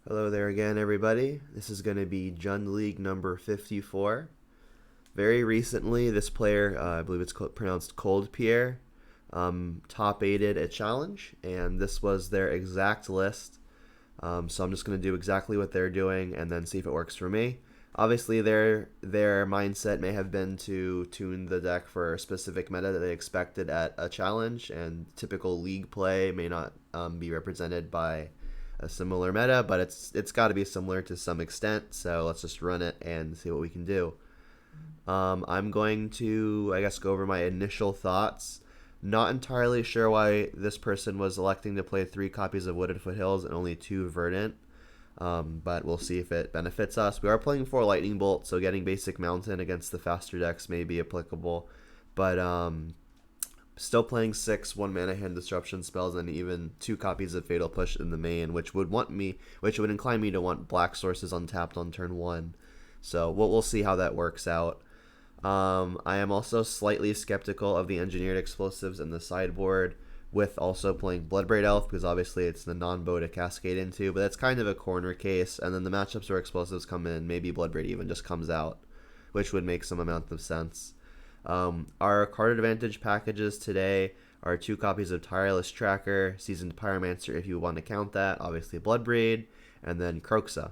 Hello there again, everybody. This is going to be Jund League number 54. Very recently, this player, I believe it's pronounced COLDPIER, top 8'd a challenge, and this was their exact list. So I'm just going to do exactly what they're doing and then see if it works for me. Obviously, their mindset may have been to tune the deck for a specific meta that they expected at a challenge, and typical league play may not be represented by a similar meta, but it's got to be similar to some extent. So let's just run it and see what we can do. I'm going to, I guess, go over my initial thoughts. Not entirely sure why this person was electing to play 3 copies of Wooded Foothills and only 2 Verdant, but we'll see if it benefits us. We are playing 4 Lightning Bolt, so getting basic Mountain against the faster decks may be applicable, but still playing 6 1-mana hand disruption spells and even 2 copies of Fatal Push in the main, which would incline me to want black sources untapped on turn 1. So we'll see how that works out. I am also slightly skeptical of the engineered explosives in the sideboard, with also playing Bloodbraid Elf, because obviously it's the non-bow to cascade into, but that's kind of a corner case, and then the matchups where explosives come in, maybe Bloodbraid even just comes out, which would make some amount of sense. Our card advantage packages today are 2 copies of Tireless Tracker, Seasoned Pyromancer if you want to count that, obviously Bloodbraid, and then Kroxa.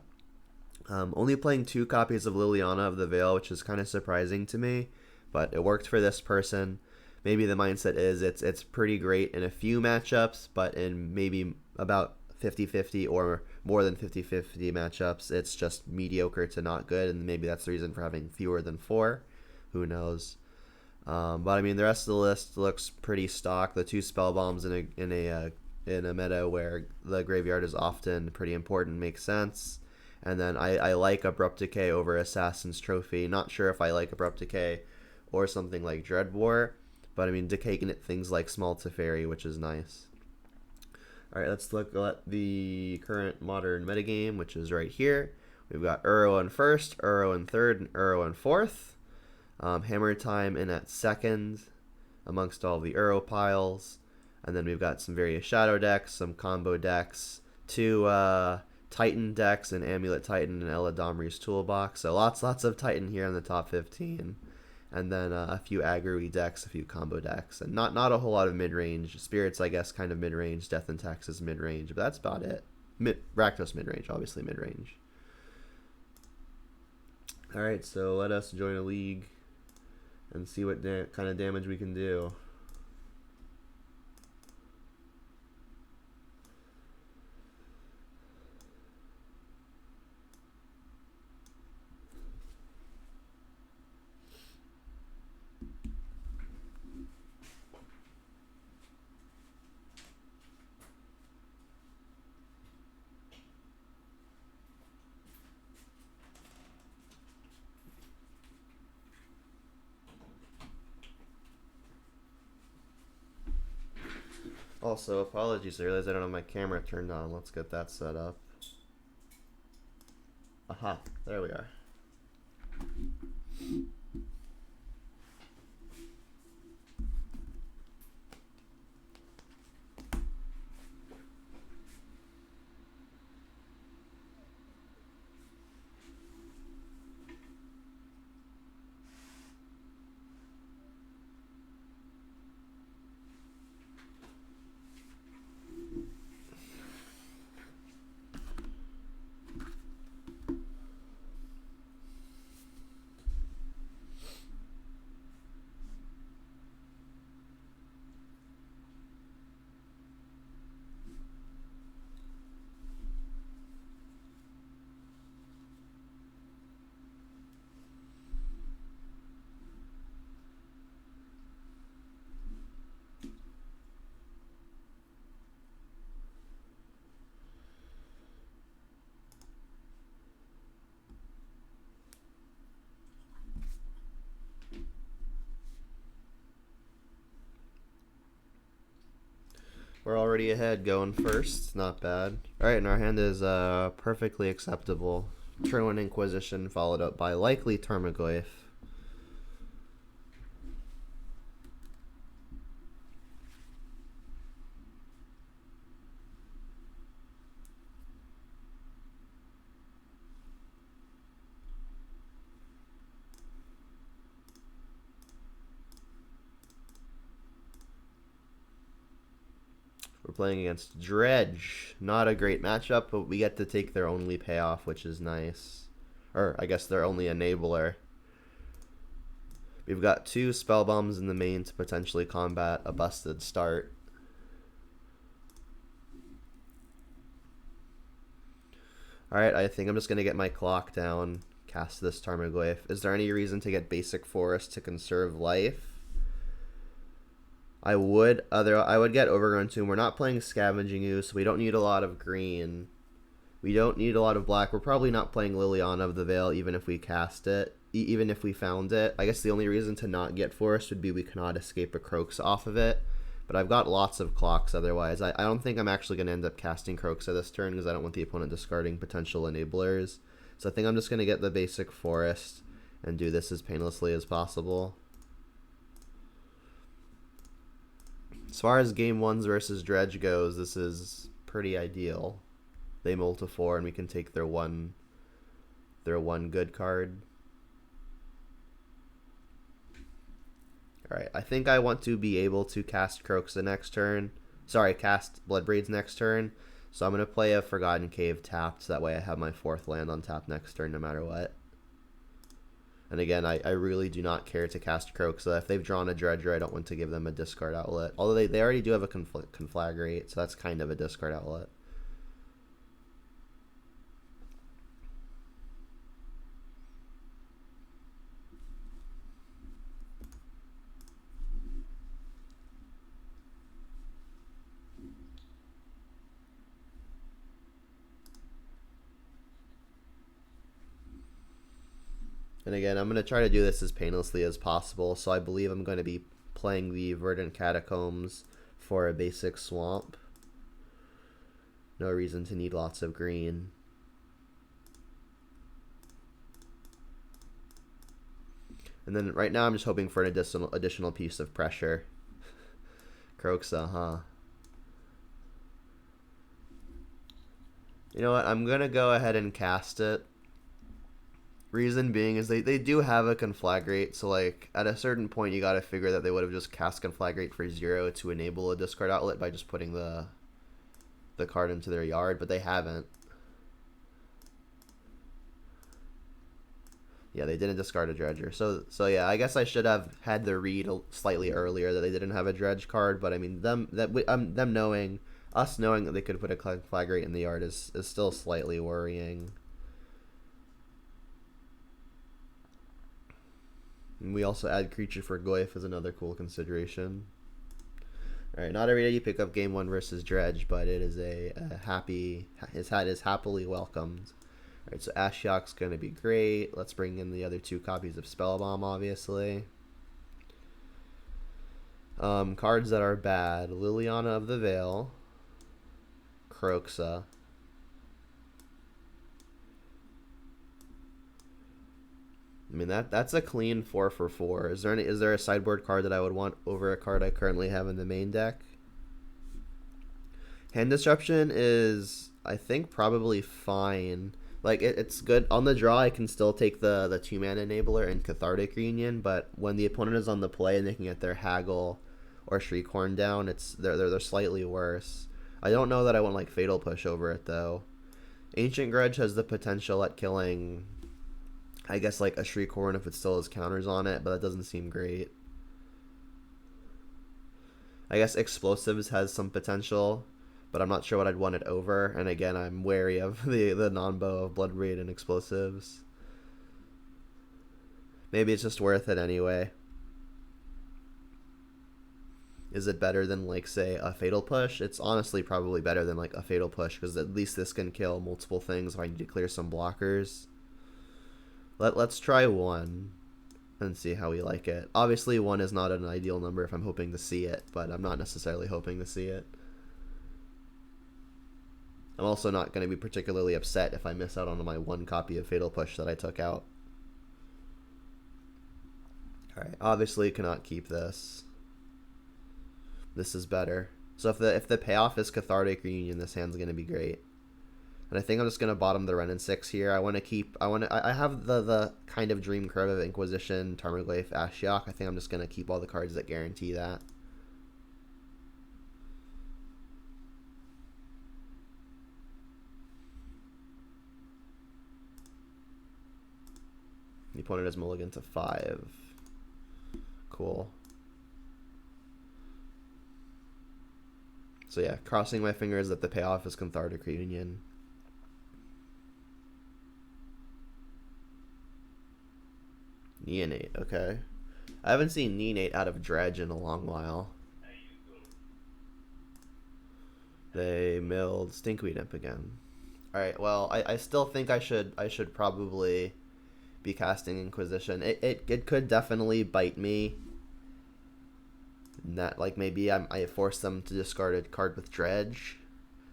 Only playing 2 copies of Liliana of the Veil, which is kind of surprising to me, but it worked for this person. Maybe the mindset is it's pretty great in a few matchups, but in maybe about 50-50 or more than 50-50 matchups, it's just mediocre to not good, and maybe that's the reason for having fewer than 4. Who knows? But I mean, the rest of the list looks pretty stock. The 2 spell bombs in a meta where the graveyard is often pretty important makes sense. And then I like Abrupt Decay over Assassin's Trophy. Not sure if I like Abrupt Decay or something like Dread War, but I mean, Decay can hit things like Small Teferi, which is nice. Alright, let's look at the current modern metagame, which is right here. We've got Uro in first, Uro in third, and Uro in fourth. Hammer Time in at second amongst all the Uro piles. And then we've got some various shadow decks, some combo decks, 2 Titan decks, and Amulet Titan and Ella Domri's toolbox. So lots of Titan here in the top 15. And then a few aggro-y decks, a few combo decks, and not a whole lot of mid-range. Spirits, I guess, kind of mid-range. Death and Taxes mid-range, but that's about it. Rakdos mid-range, obviously mid-range. Alright, so let us join a league and see what kind of damage we can do. Also, apologies, I realized I don't have my camera turned on. Let's get that set up. Aha, there we are. We're already ahead, going first. Not bad. Alright, and our hand is perfectly acceptable. Turn 1 Inquisition, followed up by likely Tarmogoyf. playing against Dredge. Not a great matchup, but we get to take their only payoff, which is nice. Or, I guess their only enabler. We've got 2 spell bombs in the main to potentially combat a busted start. Alright, I think I'm just going to get my clock down, cast this Tarmogoyf. Is there any reason to get basic forest to conserve life? I would get Overgrown Tomb. We're not playing Scavenging Ooze, so we don't need a lot of green. We don't need a lot of black. We're probably not playing Liliana of the Veil, even if we cast it. Even if we found it. I guess the only reason to not get Forest would be we cannot escape a Croaks off of it. But I've got lots of clocks otherwise. I don't think I'm actually going to end up casting Croaks this turn because I don't want the opponent discarding potential enablers. So I think I'm just going to get the basic Forest and do this as painlessly as possible. As far as game 1s versus Dredge goes, this is pretty ideal. They multi 4 and we can take their one good card. Alright, I think I want to be able to cast Croaks the next turn. Sorry, cast Bloodbraids next turn. So I'm going to play a Forgotten Cave tapped, so that way I have my 4th land on tap next turn no matter what. And again, I really do not care to cast Croaks. So if they've drawn a Dredger, I don't want to give them a discard outlet. Although they already do have a Conflagrate, so that's kind of a discard outlet. And again, I'm going to try to do this as painlessly as possible, so I believe I'm going to be playing the Verdant Catacombs for a basic swamp. No reason to need lots of green. And then right now I'm just hoping for an additional piece of pressure. Croxa, huh? You know what, I'm going to go ahead and cast it. Reason being is they do have a Conflagrate, so like at a certain point you gotta figure that they would have just cast Conflagrate for 0 to enable a discard outlet by just putting the card into their yard, but they haven't. Yeah, they didn't discard a Dredger. So yeah, I guess I should have had the read slightly earlier that they didn't have a Dredge card, but I mean them knowing that they could put a Conflagrate in the yard is still slightly worrying. And we also add Creature for Goyf as another cool consideration. Alright, not every day you pick up game 1 versus Dredge, but it is his hat is happily welcomed. Alright, so Ashiok's going to be great. Let's bring in the other 2 copies of Spellbomb, obviously. Cards that are bad. Liliana of the Veil. Croxa. I mean that's a clean 4 for 4. Is there a sideboard card that I would want over a card I currently have in the main deck? Hand Disruption is, I think, probably fine. Like it's good on the draw. I can still take the 2-mana enabler and Cathartic Reunion, but when the opponent is on the play and they can get their Haggle or Shriekhorn down, they're slightly worse. I don't know that I want like Fatal Push over it though. Ancient Grudge has the potential at killing, I guess, like a Shriekhorn if it still has counters on it, but that doesn't seem great. I guess Explosives has some potential, but I'm not sure what I'd want it over. And again, I'm wary of the non-bow of Bloodbraid and Explosives. Maybe it's just worth it anyway. Is it better than, like, say, a Fatal Push? It's honestly probably better than, like, a Fatal Push, because at least this can kill multiple things if I need to clear some blockers. Let's try 1 and see how we like it. Obviously 1 is not an ideal number if I'm hoping to see it, but I'm not necessarily hoping to see it. I'm also not going to be particularly upset if I miss out on my 1 copy of Fatal Push that I took out. Alright, obviously cannot keep this. This is better. So if the payoff is Cathartic Reunion, this hand's going to be great. And I think I'm just going to bottom the Wrenn and 6 here. I have the kind of dream curve of Inquisition, Tarmogoyf, Ashiok. I think I'm just going to keep all the cards that guarantee that. The opponent has mulligan to 5. Cool. So yeah, crossing my fingers that the payoff is Cathartic Reunion. Neonate, okay. I haven't seen Neonate out of Dredge in a long while. They milled Stinkweed Imp again. Alright, well, I still think I should probably be casting Inquisition. It could definitely bite me. That, like, maybe I force them to discard a card with Dredge.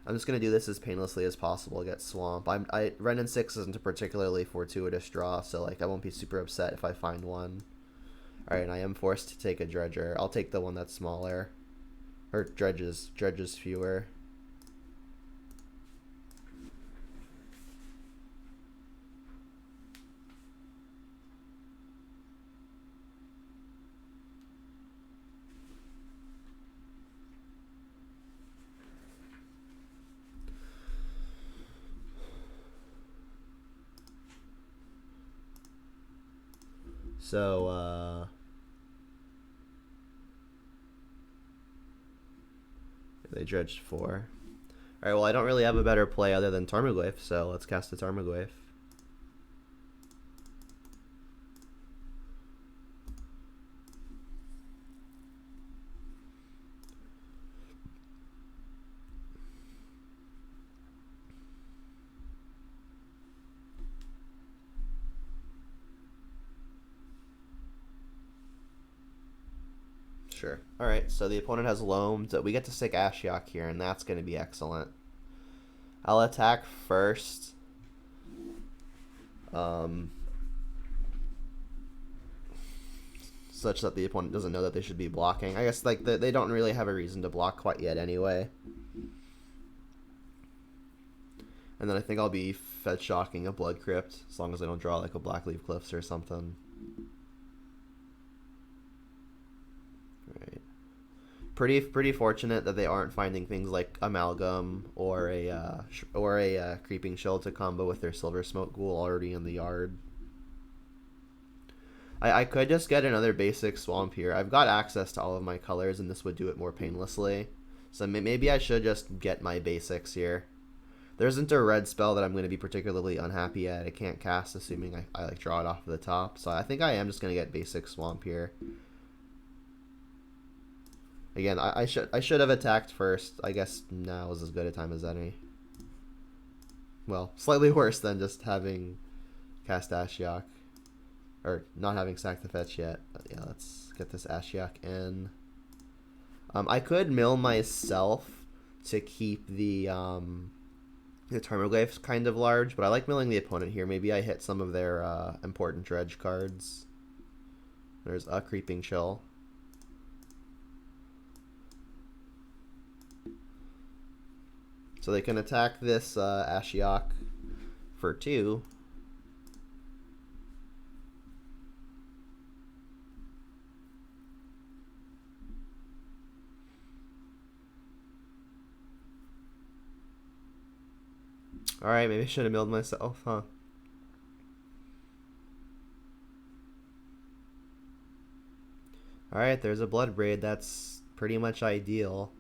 I'm just gonna do this as painlessly as possible. Get Swamp. Ren and 6 isn't a particularly fortuitous draw, so like I won't be super upset if I find one. All right, and I am forced to take a Dredger. I'll take the one that's smaller, or Dredges fewer. So, they dredged 4. Alright, well, I don't really have a better play other than Tarmogoyf, so let's cast a Tarmogoyf. Sure. Alright, so the opponent has Loamed. We get to stick Ashiok here, and that's going to be excellent. I'll attack first. Such that the opponent doesn't know that they should be blocking. I guess like they don't really have a reason to block quite yet anyway. And then I think I'll be fed shocking a Blood Crypt, as long as I don't draw like a Blackleaf Cliffs or something. Right. Pretty fortunate that they aren't finding things like Amalgam or a Creeping Shell to combo with their Silver Smoke Ghoul already in the yard. I could just get another basic Swamp here. I've got access to all of my colors, and this would do it more painlessly. So maybe I should just get my basics here. There isn't a red spell that I'm going to be particularly unhappy at. I can't cast, assuming I like draw it off of the top. So I think I am just going to get basic Swamp here. Again, I should have attacked first. I guess now is as good a time as any. Well, slightly worse than just having cast Ashiok. Or not having sacked the fetch yet. But yeah, let's get this Ashiok in. I could mill myself to keep the Tarmogoyfs kind of large, but I like milling the opponent here. Maybe I hit some of their important Dredge cards. There's a Creeping Chill. So they can attack this Ashiok for 2. Alright, maybe I should have milled myself, huh? Alright, there's a Blood Braid. That's pretty much ideal.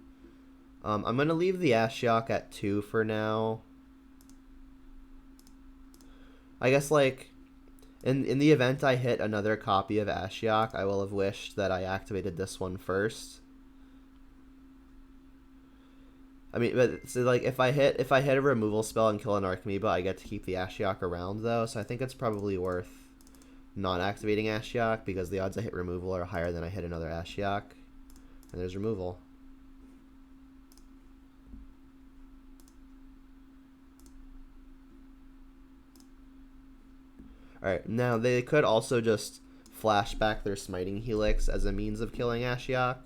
I'm going to leave the Ashiok at 2 for now. I guess, like, in the event I hit another copy of Ashiok, I will have wished that I activated this one first. I mean, but so like if I hit a removal spell and kill an Archamoeba, I get to keep the Ashiok around though, so I think it's probably worth not activating Ashiok because the odds I hit removal are higher than I hit another Ashiok. And there's removal. Alright, now they could also just flash back their Smiting Helix as a means of killing Ashiok.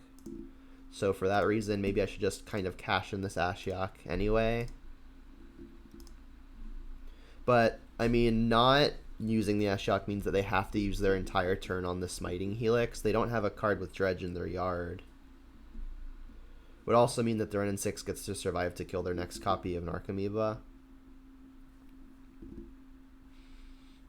So for that reason, maybe I should just kind of cash in this Ashiok anyway. But, I mean, not using the Ashiok means that they have to use their entire turn on the Smiting Helix. They don't have a card with Dredge in their yard. Would also mean that the Ren and 6 gets to survive to kill their next copy of an Archamoeba.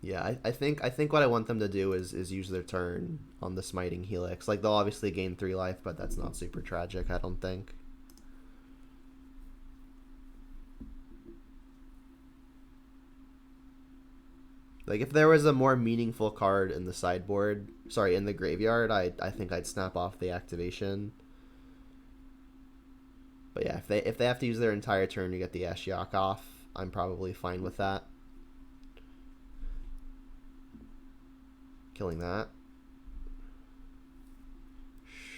Yeah, I think what I want them to do is use their turn on the smiting helix. Like they'll obviously gain 3 life, but that's not super tragic, I don't think. Like if there was a more meaningful card in the sideboard, sorry, in the graveyard, I think I'd snap off the activation. But yeah, if they have to use their entire turn to get the Ashiok off, I'm probably fine with that. Killing that.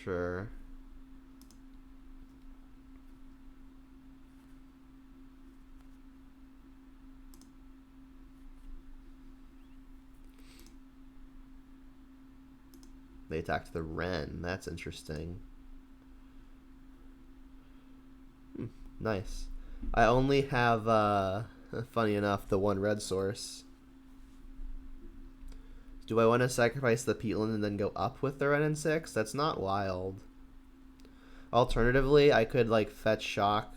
Sure. They attacked the Wren. That's interesting. Nice. I only have, funny enough, the 1 red source. Do I want to sacrifice the peatland and then go up with the Wren and 6? That's not wild. Alternatively, I could like fetch shock,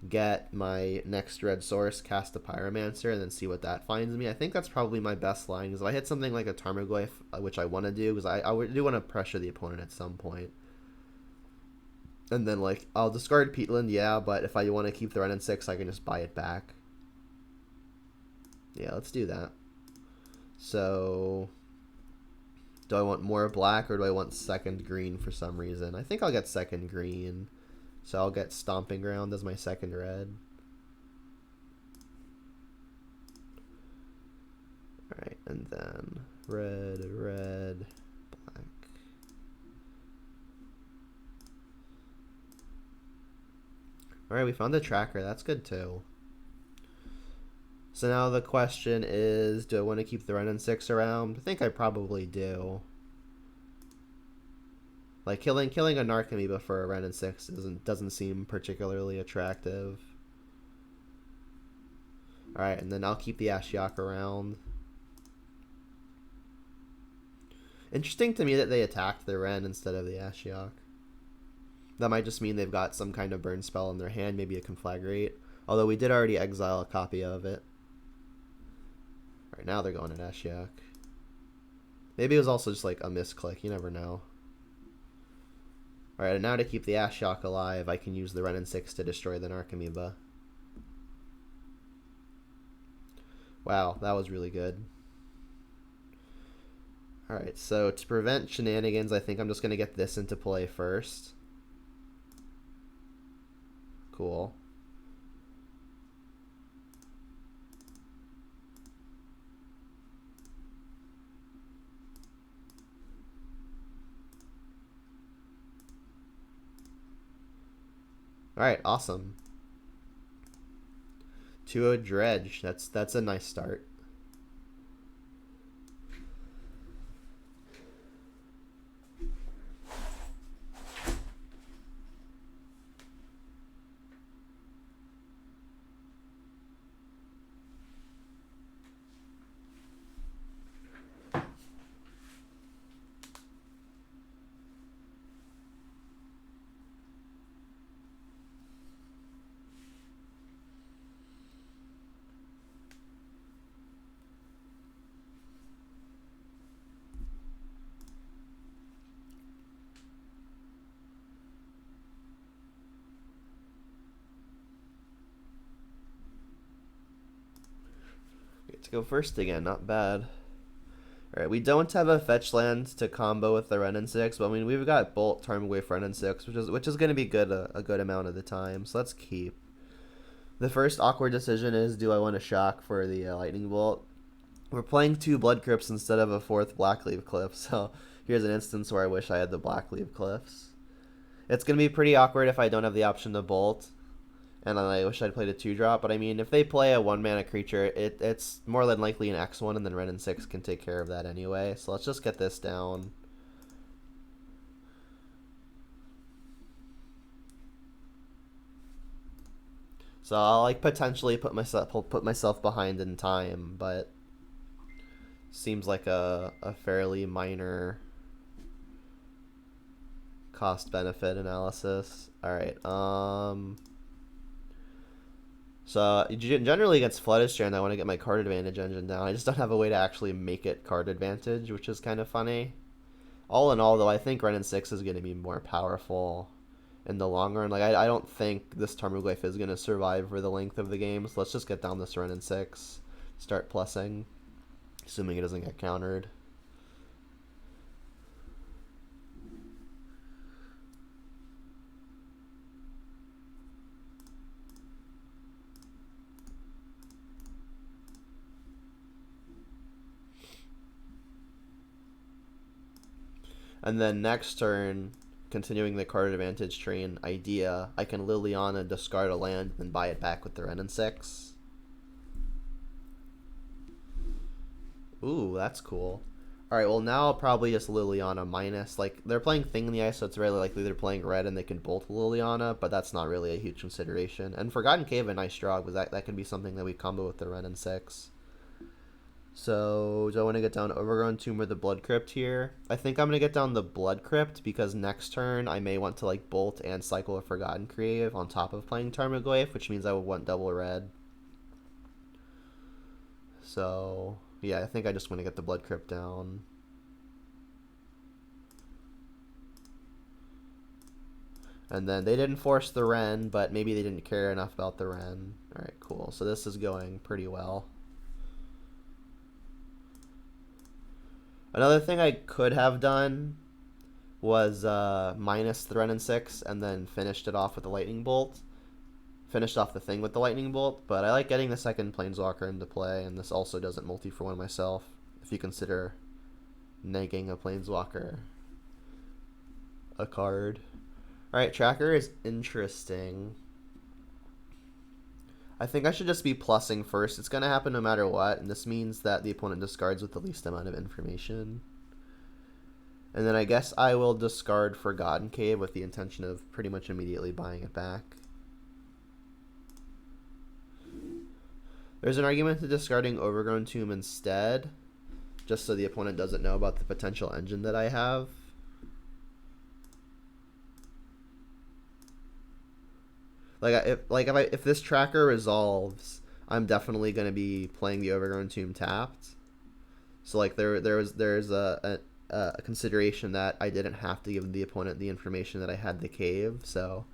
get my next red source, cast a pyromancer, and then see what that finds me. I think that's probably my best line, because if I hit something like a Tarmogoyf, which I want to do, because I do want to pressure the opponent at some point. And then like I'll discard peatland, yeah, but if I want to keep the Wren and 6, I can just buy it back. Yeah, let's do that. So do I want more black or do I want second green for some reason? I think I'll get second green. So I'll get Stomping Ground as my second red. Alright, and then red, red, black. Alright, we found a tracker. That's good too. So now the question is, do I want to keep the Wren and 6 around? I think I probably do. Like killing a Narcomoeba for a Wren and 6 doesn't seem particularly attractive. Alright, and then I'll keep the Ashiok around. Interesting to me that they attacked the Wren instead of the Ashiok. That might just mean they've got some kind of burn spell in their hand, maybe a Conflagrate. Although we did already exile a copy of it. Alright, now they're going at Ashiok. Maybe it was also just like a misclick, you never know. Alright, and now to keep the Ashiok alive, I can use the Wren and 6 to destroy the Narcomoeba. Wow, that was really good. Alright, so to prevent shenanigans, I think I'm just going to get this into play first. Cool. Alright, awesome. To a Dredge. That's a nice start. To go first again, not bad. Alright, we don't have a fetch land to combo with the Wren and 6, but I mean we've got Bolt, Tarmogoyf, Wren and 6, which is gonna be good a good amount of the time. So let's keep. The first awkward decision is, do I want to shock for the Lightning Bolt? We're playing 2 Blood Crypts instead of a 4th Blackleaf Cliff, so here's an instance where I wish I had the Blackleaf Cliffs. It's gonna be pretty awkward if I don't have the option to Bolt. And I wish I'd played a 2-drop, but I mean, if they play a 1-mana creature, it's more than likely an X1, and then Wren and 6 can take care of that anyway. So let's just get this down. So I'll like potentially put myself behind in time, but seems like a fairly minor cost benefit analysis. All right. So generally against Flooded Strand, I want to get my card advantage engine down. I just don't have a way to actually make it card advantage, which is kind of funny. All in all, though, I think Renin 6 is going to be more powerful in the long run. Like, I don't think this Tarmogoyf is going to survive for the length of the game, so let's just get down this Renin 6. Start plussing, assuming it doesn't get countered. And then next turn, continuing the card advantage train idea, I can Liliana discard a land and buy it back with the Renin 6. Ooh, that's cool. Alright, well now I'll probably just Liliana minus. Like, they're playing Thing in the Ice, so it's really likely they're playing red and they can bolt Liliana, but that's not really a huge consideration. And Forgotten Cave, a nice draw, because that could be something that we combo with the Renin 6. So, do I want to get down Overgrown Tomb or the Blood Crypt here? I think I'm going to get down the Blood Crypt because next turn I may want to like bolt and cycle a Forgotten Cave on top of playing Tarmogoyf, which means I would want double red. So, yeah, I think I just want to get the Blood Crypt down. And then they didn't force the Ren, but maybe they didn't care enough about the Ren. Alright, cool. So this is going pretty well. Another thing I could have done was minus the Renin 6 and then finished it off with the Lightning Bolt. Finished off the thing with the Lightning Bolt, but I like getting the second Planeswalker into play, and this also doesn't multi for one myself, if you consider negging a Planeswalker a card. Alright, Tracker is interesting. I think I should just be plussing first. It's going to happen no matter what, and this means that the opponent discards with the least amount of information. And then I guess I will discard Forgotten Cave with the intention of pretty much immediately buying it back. There's an argument to discarding Overgrown Tomb instead, just so the opponent doesn't know about the potential engine that I have. If this tracker resolves, I'm definitely going to be playing the Overgrown Tomb tapped. So like there's a consideration that I didn't have to give the opponent the information that I had the cave, so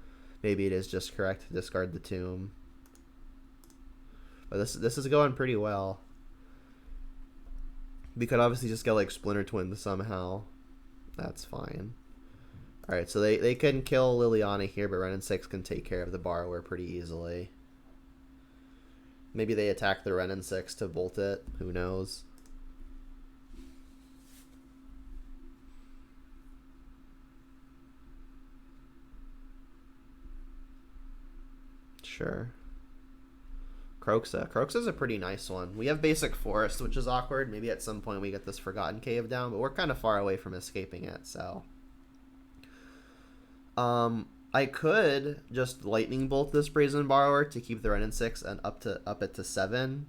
maybe it is just correct to discard the tomb. But this is going pretty well. We could obviously just get like Splinter Twin somehow. That's fine. Alright, so they can kill Liliana here, but Renin 6 can take care of the Borrower pretty easily. Maybe they attack the Renin 6 to bolt it. Who knows? Sure. Kroxa. Kroxa's a pretty nice one. We have Basic Forest, which is awkward. Maybe at some point we get this Forgotten Cave down, but we're kind of far away from escaping it, so... I could just Lightning Bolt this Brazen Borrower to keep the Renin 6 and up it to 7,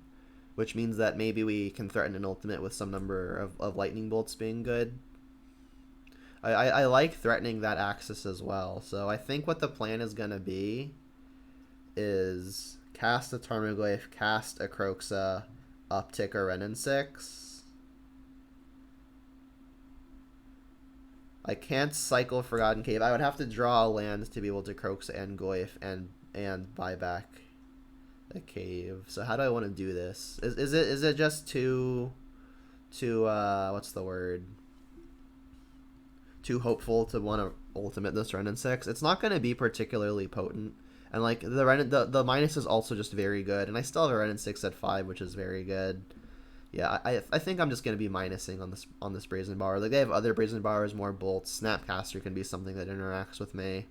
which means that maybe we can threaten an ultimate with some number of Lightning Bolts being good. I like threatening that axis as well, so I think what the plan is going to be is cast a Tarmogoyf, cast a Kroxa, uptick a Renin 6. I can't cycle Forgotten Cave. I would have to draw a land to be able to Kroxa and Goyf and buy back a cave. So how do I want to do this? Is it just too what's the word? Too hopeful to want to ultimate this Renin 6? It's not going to be particularly potent. And like the minus is also just very good, and I still have a Renin 6 at 5, which is very good. Yeah, I think I'm just gonna be minusing on this Brazen Borrower. Like they have other Brazen Borrowers, more bolts. Snapcaster can be something that interacts with me.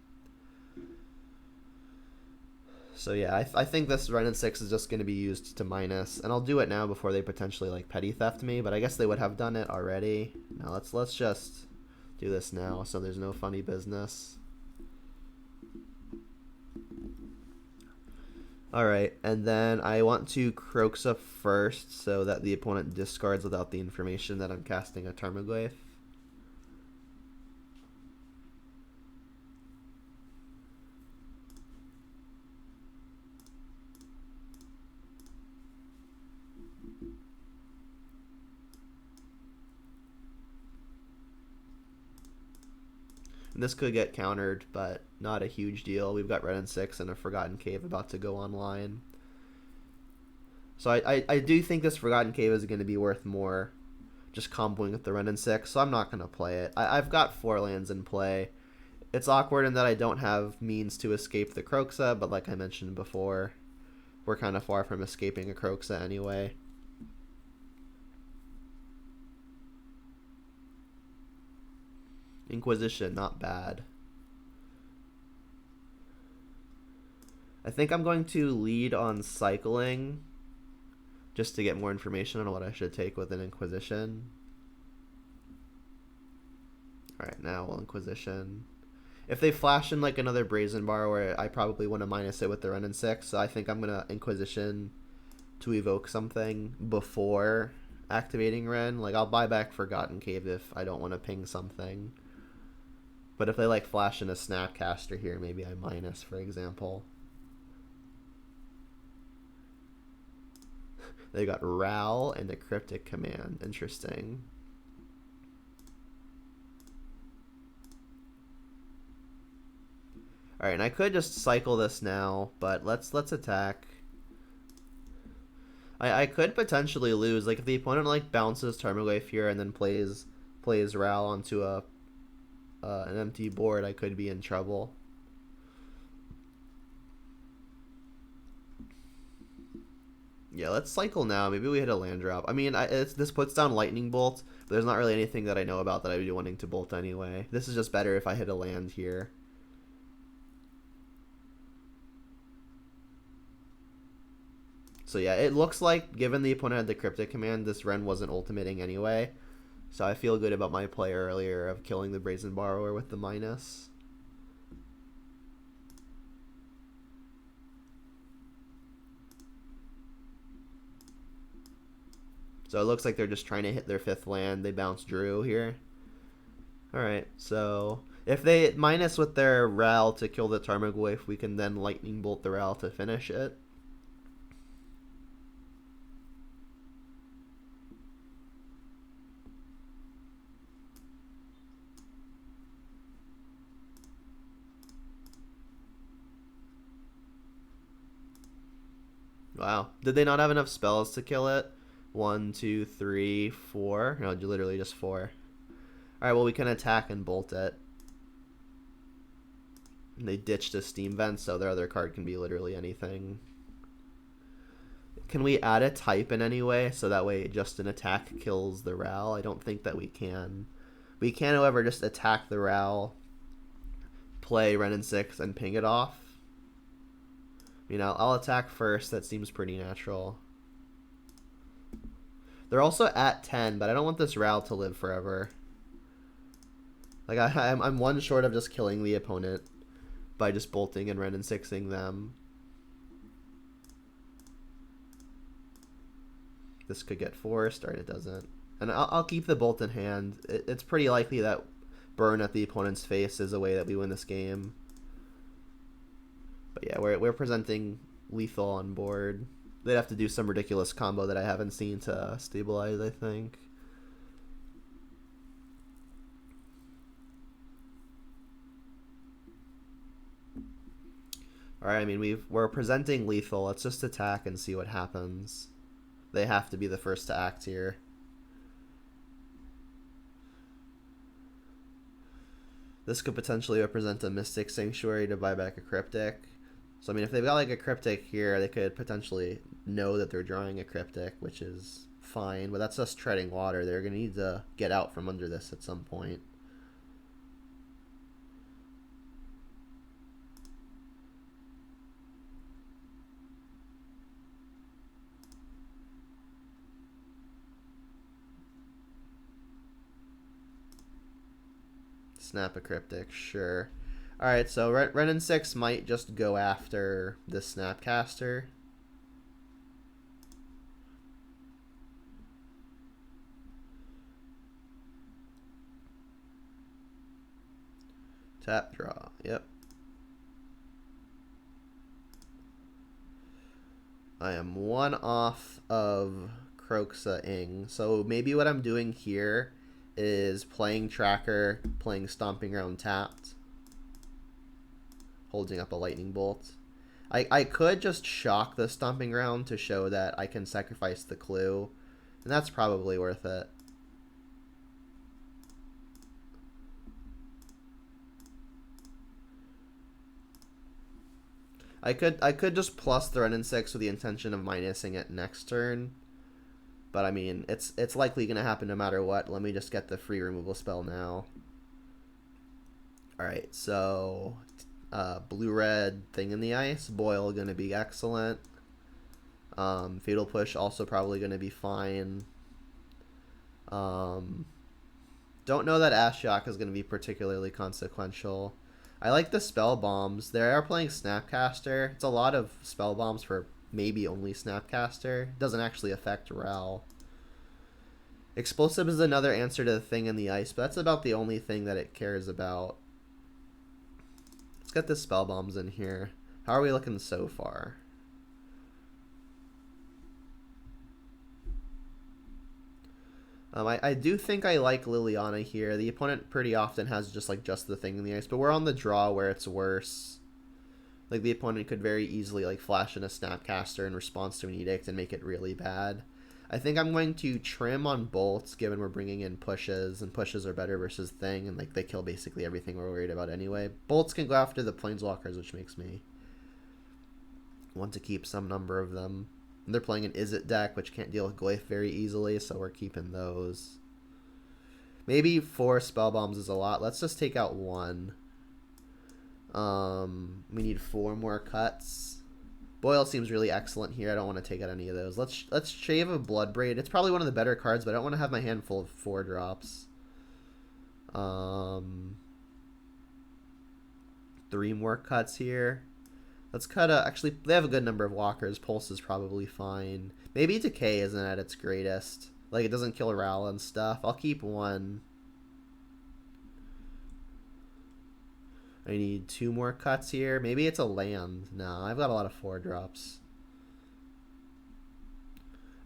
So yeah, I think this Renin 6 is just gonna be used to minus, and I'll do it now before they potentially like petty theft me. But I guess they would have done it already. Now let's just do this now, so there's no funny business. Alright, and then I want to Kroxa first so that the opponent discards without the information that I'm casting a Tarmogoyf. This could get countered, but not a huge deal. We've got red and 6 and a Forgotten Cave about to go online. So I do think this Forgotten Cave is going to be worth more just comboing with the red and 6, so I'm not going to play it. I've got 4 lands in play. It's awkward in that I don't have means to escape the Kroxa, but like I mentioned before, we're kind of far from escaping a Kroxa anyway. Inquisition, not bad. I think I'm going to lead on cycling just to get more information on what I should take with an Inquisition. Alright, now we'll Inquisition. If they flash in like another Brazen Borrower, I probably want to minus it with the Ren and 6, so I think I'm going to Inquisition to evoke something before activating Ren. Like, I'll buy back Forgotten Cave if I don't want to ping something. But if they like flash in a Snapcaster here, maybe I minus, for example. They got Ral and a Cryptic Command. Interesting. Alright, and I could just cycle this now, but let's attack. I could potentially lose. Like, if the opponent like bounces Tarmogoyf here and then plays Ral onto an empty board, I could be in trouble. Yeah, let's cycle now. Maybe we hit a land drop. I mean, this puts down Lightning Bolt, but there's not really anything that I know about that I would be wanting to bolt anyway. This is just better if I hit a land here. So yeah, it looks like, given the opponent had the Cryptic Command, this Ren wasn't ultimating anyway. So I feel good about my play earlier of killing the Brazen Borrower with the minus. So it looks like they're just trying to hit their 5th land. They bounce Drew here. Alright, so if they minus with their Ral to kill the Tarmogoyf, we can then Lightning Bolt the Ral to finish it. Wow. Did they not have enough spells to kill it? 1, 2, 3, 4. No, literally just 4. Alright, well, we can attack and bolt it. And they ditched a Steam Vent, so their other card can be literally anything. Can we add a type in any way, so that way just an attack kills the Ral? I don't think that we can. We can, however, just attack the Ral, play Ren and 6, and ping it off. You know, I'll attack first. That seems pretty natural. They're also at 10, but I don't want this Ral to live forever. Like, I'm one short of just killing the opponent by just bolting and Ren and 6ing them. This could get forced, or it doesn't. And I'll keep the bolt in hand. It's pretty likely that burn at the opponent's face is a way that we win this game. But yeah, we're presenting lethal on board. They'd have to do some ridiculous combo that I haven't seen to stabilize, I think. Alright, I mean, we're presenting lethal. Let's just attack and see what happens. They have to be the first to act here. This could potentially represent a Mystic Sanctuary to buy back a Cryptic. So, I mean, if they've got, like, a Cryptic here, they could potentially know that they're drawing a Cryptic, which is fine. But that's us treading water. They're going to need to get out from under this at some point. Snap a Cryptic, sure. Alright, so Ren and 6 might just go after the Snapcaster. Tap, draw, yep. I am one off of Kroxa-ing, so maybe what I'm doing here is playing Tracker, playing Stomping Ground tapped, holding up a Lightning Bolt. I could just shock the Stomping Ground to show that I can sacrifice the clue, and that's probably worth it. I could just plus the Ren and 6 with the intention of minusing it next turn. But I mean, it's likely gonna happen no matter what. Let me just get the free removal spell now. Alright, so blue-red Thing in the Ice. Boil gonna be excellent. Fatal Push also probably gonna be fine. Don't know that Ashiok is gonna be particularly consequential. I like the spell bombs. They are playing Snapcaster. It's a lot of spell bombs for maybe only Snapcaster. Doesn't actually affect Ral. Explosive is another answer to the Thing in the Ice, but that's about the only thing that it cares about. Let's get the spell bombs in here. How are we looking so far? I do think I like Liliana here. The opponent pretty often has just the Thing in the Ice, but we're on the draw where it's worse. Like, the opponent could very easily like flash in a Snapcaster in response to an Edict and make it really bad. I think I'm going to trim on bolts, given we're bringing in pushes, and pushes are better versus Thing, and like they kill basically everything we're worried about anyway. Bolts can go after the Planeswalkers, which makes me want to keep some number of them. And they're playing an Izzet deck, which can't deal with Glyph very easily, so we're keeping those. Maybe 4 spell bombs is a lot. Let's just take out 1. We need 4 more cuts. Boil seems really excellent here. I don't want to take out any of those. Let's shave a Bloodbraid. It's probably one of the better cards, but I don't want to have my hand full of 4 drops. 3 more cuts here. Let's cut a... Actually, they have a good number of walkers. Pulse is probably fine. Maybe Decay isn't at its greatest. Like, it doesn't kill Ral and stuff. I'll keep 1. I need 2 more cuts here. Maybe it's a land. No, I've got a lot of 4 drops.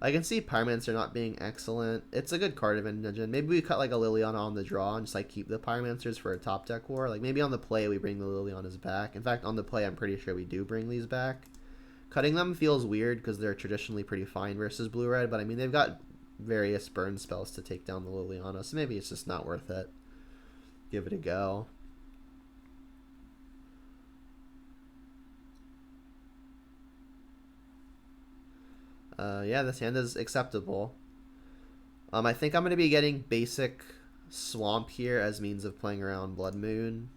I can see Pyromancer not being excellent. It's a good card of Engine. Maybe we cut like a Liliana on the draw and just like keep the Pyromancers for a top deck war. Like maybe on the play we bring the Lilianas back. In fact, on the play I'm pretty sure we do bring these back. Cutting them feels weird because they're traditionally pretty fine versus blue-red, but I mean they've got various burn spells to take down the Liliana, so maybe it's just not worth it. Give it a go. Yeah, this hand is acceptable. I think I'm going to be getting basic Swamp here as means of playing around Blood Moon.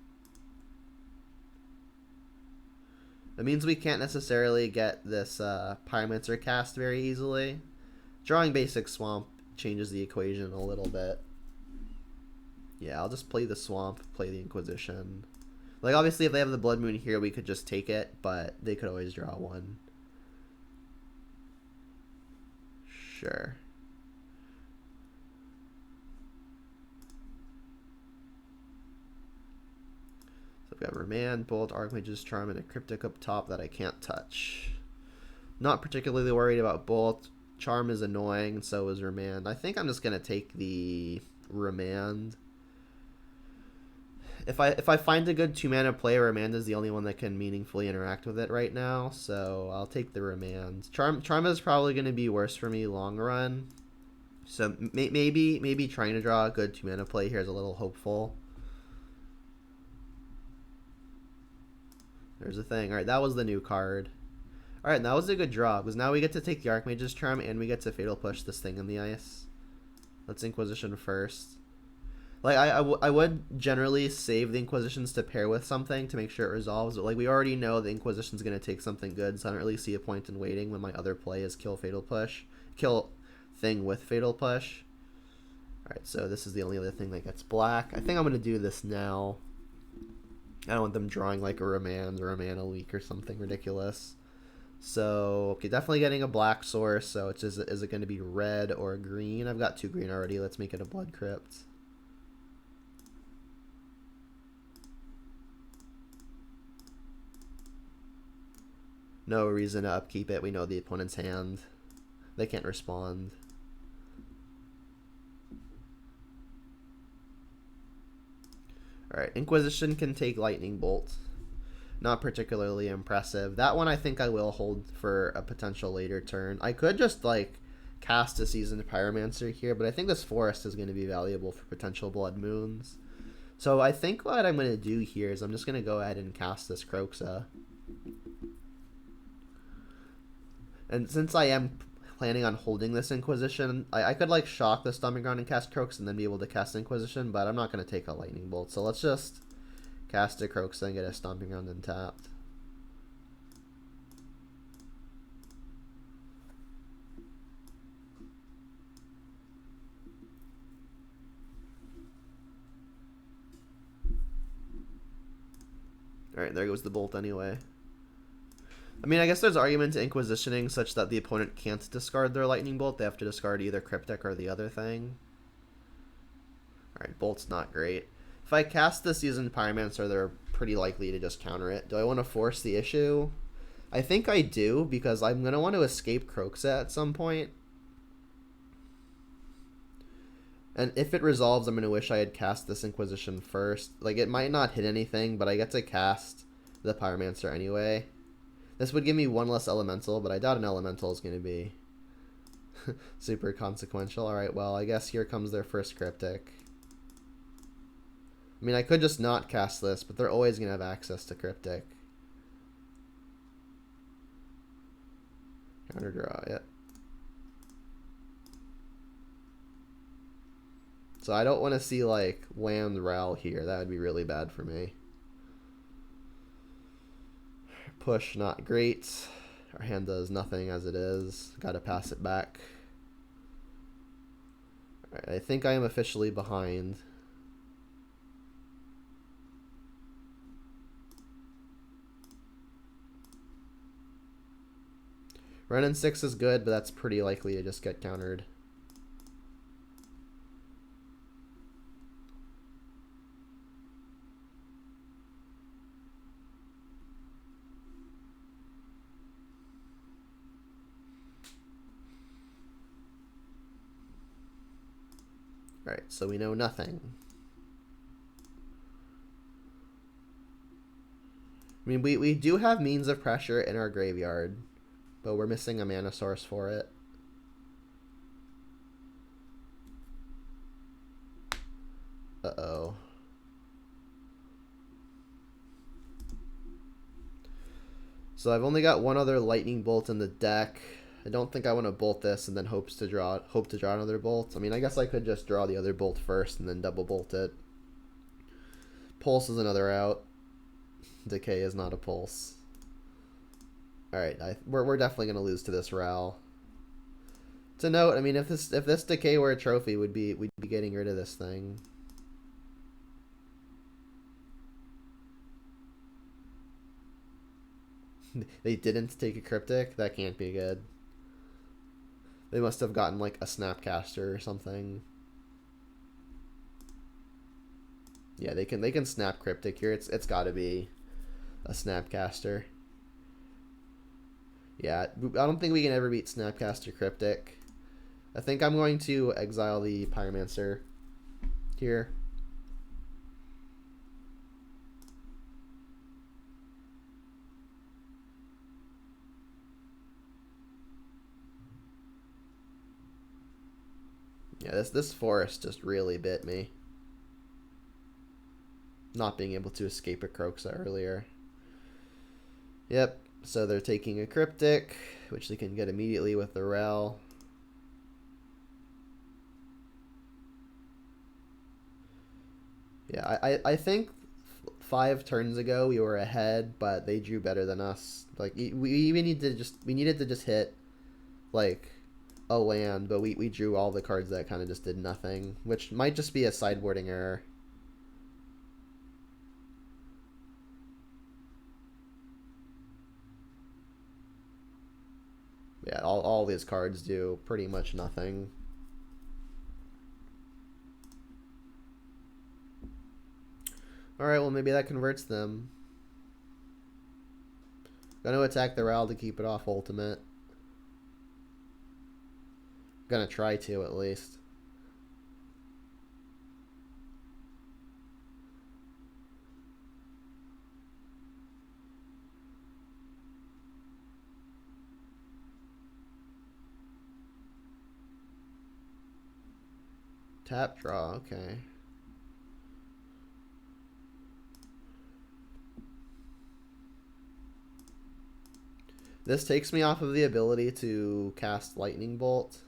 It means we can't necessarily get this Pyromancer cast very easily. Drawing basic Swamp changes the equation a little bit. Yeah, I'll just play the Swamp, play the Inquisition. Like, obviously, if they have the Blood Moon here, we could just take it, but they could always draw 1. Sure. So I've got Remand, Bolt, Archmage's Charm, and a Cryptic up top that I can't touch. Not particularly worried about Bolt. Charm is annoying, and so is Remand. I think I'm just going to take the Remand. If I find a good 2-mana play, Remand is the only one that can meaningfully interact with it right now, so I'll take the Remand. Charm is probably going to be worse for me long run, so maybe trying to draw a good 2-mana play here is a little hopeful. There's a thing. Alright, that was the new card. Alright, that was a good draw, because now we get to take the Archmage's Charm, and we get to Fatal Push this Thing in the Ice. Let's Inquisition first. Like, I would generally save the Inquisitions to pair with something to make sure it resolves, but like we already know the Inquisition's going to take something good, so I don't really see a point in waiting when my other play is kill Fatal Push. Kill Thing with Fatal Push. Alright, so this is the only other thing that gets black. I think I'm going to do this now. I don't want them drawing like a Remand or a Mana Leak or something ridiculous. So, okay, definitely getting a black source, so it's just, is it going to be red or green? I've got 2 green already, let's make it a Blood Crypt. No reason to upkeep it. We know the opponent's hand. They can't respond. Alright, Inquisition can take Lightning Bolt. Not particularly impressive. That one I think I will hold for a potential later turn. I could just, like, cast a Seasoned Pyromancer here, but I think this Forest is going to be valuable for potential Blood Moons. So I think what I'm going to do here is I'm just going to go ahead and cast this Kroxa. And since I am planning on holding this Inquisition, I could, like, shock the Stomping Ground and cast Kroxa and then be able to cast Inquisition, but I'm not going to take a Lightning Bolt. So let's just cast a Kroxa and get a Stomping Ground untapped. Alright, there goes the Bolt anyway. I mean, I guess there's argument to Inquisitioning such that the opponent can't discard their Lightning Bolt. They have to discard either Cryptic or the other thing. Alright, Bolt's not great. If I cast the Seasoned Pyromancer, they're pretty likely to just counter it. Do I want to force the issue? I think I do, because I'm going to want to escape Kroxa at some point. And if it resolves, I'm going to wish I had cast this Inquisition first. Like, it might not hit anything, but I get to cast the Pyromancer anyway. This would give me one less Elemental, but I doubt an Elemental is going to be super consequential. Alright, well, I guess here comes their first Cryptic. I mean, I could just not cast this, but they're always going to have access to Cryptic. Counter draw, yep. So I don't want to see, like, land Ral here. That would be really bad for me. Push, not great. Our hand does nothing as it is. Gotta pass it back. Alright, I think I am officially behind. Run in 6 is good, but that's pretty likely to just get countered. Alright, so we know nothing. I mean, we do have means of pressure in our graveyard, but we're missing a mana source for it. Uh-oh. So I've only got one other Lightning Bolt in the deck. I don't think I want to bolt this and then hope to draw another bolt. I mean, I guess I could just draw the other bolt first and then double bolt it. Pulse is another out. Decay is not a pulse. Alright, we're definitely going to lose to this Ral. To note, I mean, if this Decay were a trophy, we'd be getting rid of this thing. They didn't take a Cryptic? That can't be good. They must have gotten, like, a Snapcaster or something. Yeah, they can snap Cryptic here. It's got to be a Snapcaster. Yeah, I don't think we can ever beat Snapcaster Cryptic. I think I'm going to exile the Pyromancer here. Yeah, this Forest just really bit me. Not being able to escape a Kroxa earlier. Yep, so they're taking a Cryptic, which they can get immediately with the Ral. Yeah, I think 5 turns ago we were ahead, but they drew better than us. Like, we needed to just hit, like, a land, but we drew all the cards that kind of just did nothing, which might just be a sideboarding error. Yeah, all these cards do pretty much nothing. Alright, well, maybe that converts them. Gonna attack the Ral to keep it off ultimate. Gonna try to, at least. Tap draw, okay. This takes me off of the ability to cast Lightning Bolt.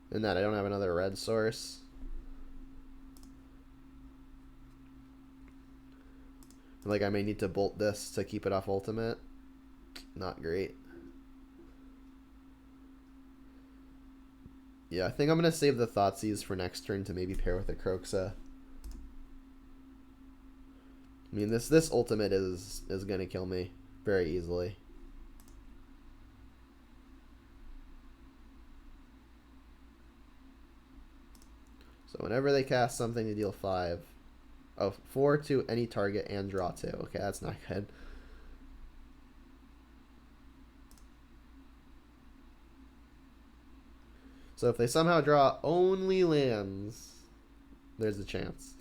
And that I don't have another red source. Like I may need to bolt this to keep it off ultimate. Not great. Yeah, I think I'm going to save the Thoughtseize for next turn to maybe pair with a Kroxa. I mean, this ultimate is going to kill me very easily. So whenever they cast something to deal 5. Oh, 4 to any target and draw 2. Okay, that's not good. So if they somehow draw only lands, there's a chance.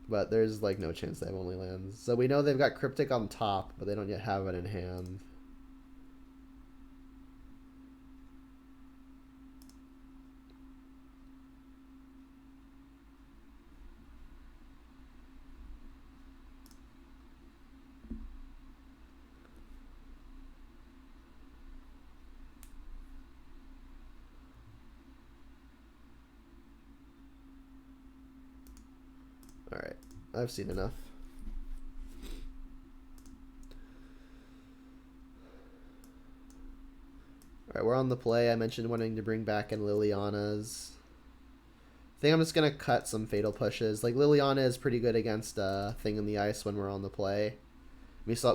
But there's like no chance they have only lands. So we know they've got Cryptic on top, but they don't yet have it in hand. Alright, I've seen enough. Alright, we're on the play. I mentioned wanting to bring back in Liliana's. I think I'm just going to cut some Fatal Pushes. Like, Liliana is pretty good against Thing in the Ice when we're on the play. We saw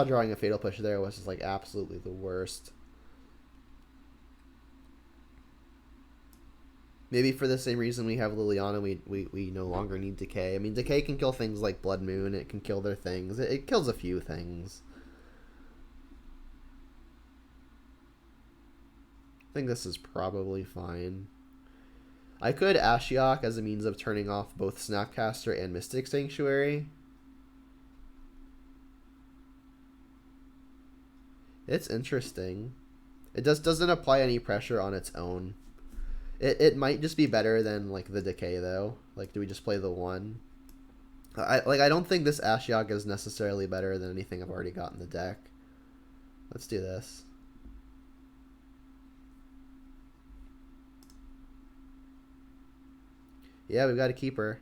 drawing a Fatal Push there was just, like, absolutely the worst. Maybe for the same reason we have Liliana, we no longer need Decay. I mean, Decay can kill things like Blood Moon. It can kill their things. It kills a few things. I think this is probably fine. I could Ashiok as a means of turning off both Snapcaster and Mystic Sanctuary. It's interesting. It doesn't apply any pressure on its own. It might just be better than like the Decay though. Like, do we just play the 1? I don't think this Ashiok is necessarily better than anything I've already got in the deck. Let's do this. Yeah, we've got a keeper.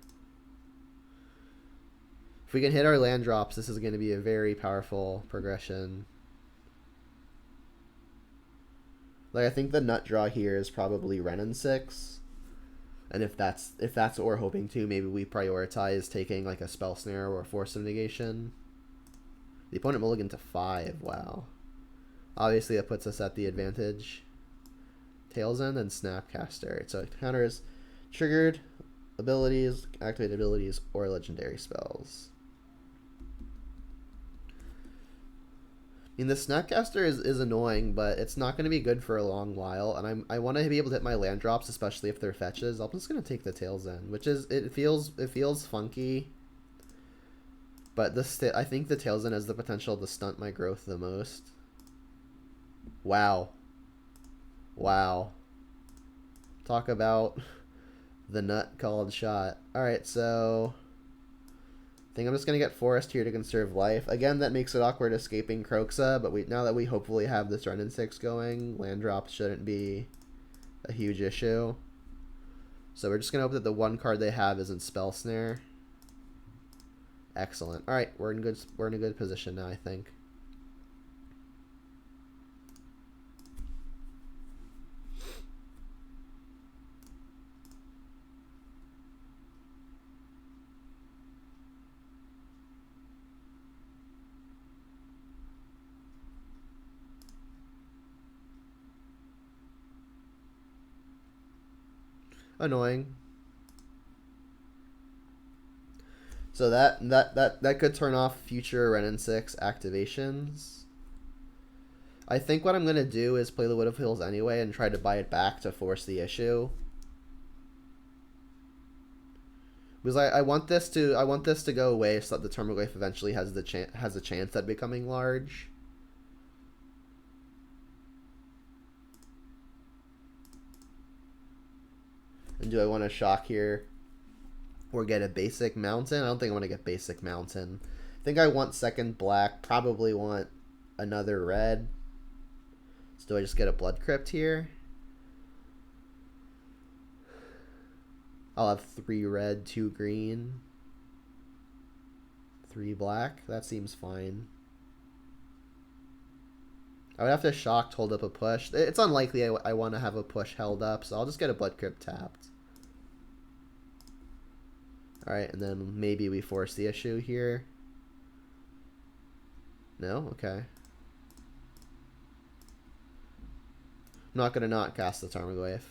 If we can hit our land drops, this is going to be a very powerful progression. Like, I think the nut draw here is probably Renin 6. And if that's what we're hoping to, maybe we prioritize taking like a Spell Snare or a Force of Negation. The opponent mulligan to 5. Wow. Obviously, that puts us at the advantage. Tails End and Snapcaster. So it counters triggered abilities, activated abilities, or legendary spells. I mean, the Snapcaster is annoying, but it's not going to be good for a long while, and I want to be able to hit my land drops, especially if they're fetches. I'm just going to take the Tails End, which is it feels funky, but I think the Tails End has the potential to stunt my growth the most. Wow. Wow. Talk about the nut called shot. All right, so I think I'm just going to get Forest here to conserve life. Again, that makes it awkward escaping Kroxa, but now that we hopefully have this Renin 6 going, land drops shouldn't be a huge issue. So we're just going to hope that the 1 card they have isn't Spell Snare. Excellent. All right, we're in a good position now, I think. Annoying. So that could turn off future Renin 6 activations. I think what I'm gonna do is play the Wood of Hills anyway and try to buy it back to force the issue. Because I want this to go away so that the Termaglyph eventually has a chance at becoming large. And do I want to shock here or get a basic mountain? I don't think I want to get basic mountain. I think I want second black, probably want another red. So do I just get a blood crypt here? I'll have 3 red, 2 green, 3 black. That seems fine. I would have to shock to hold up a push. It's unlikely I want to have a push held up, so I'll just get a blood crypt tapped. Alright, and then maybe we force the issue here. No? Okay. I'm not going to not cast the Tarmogoyf.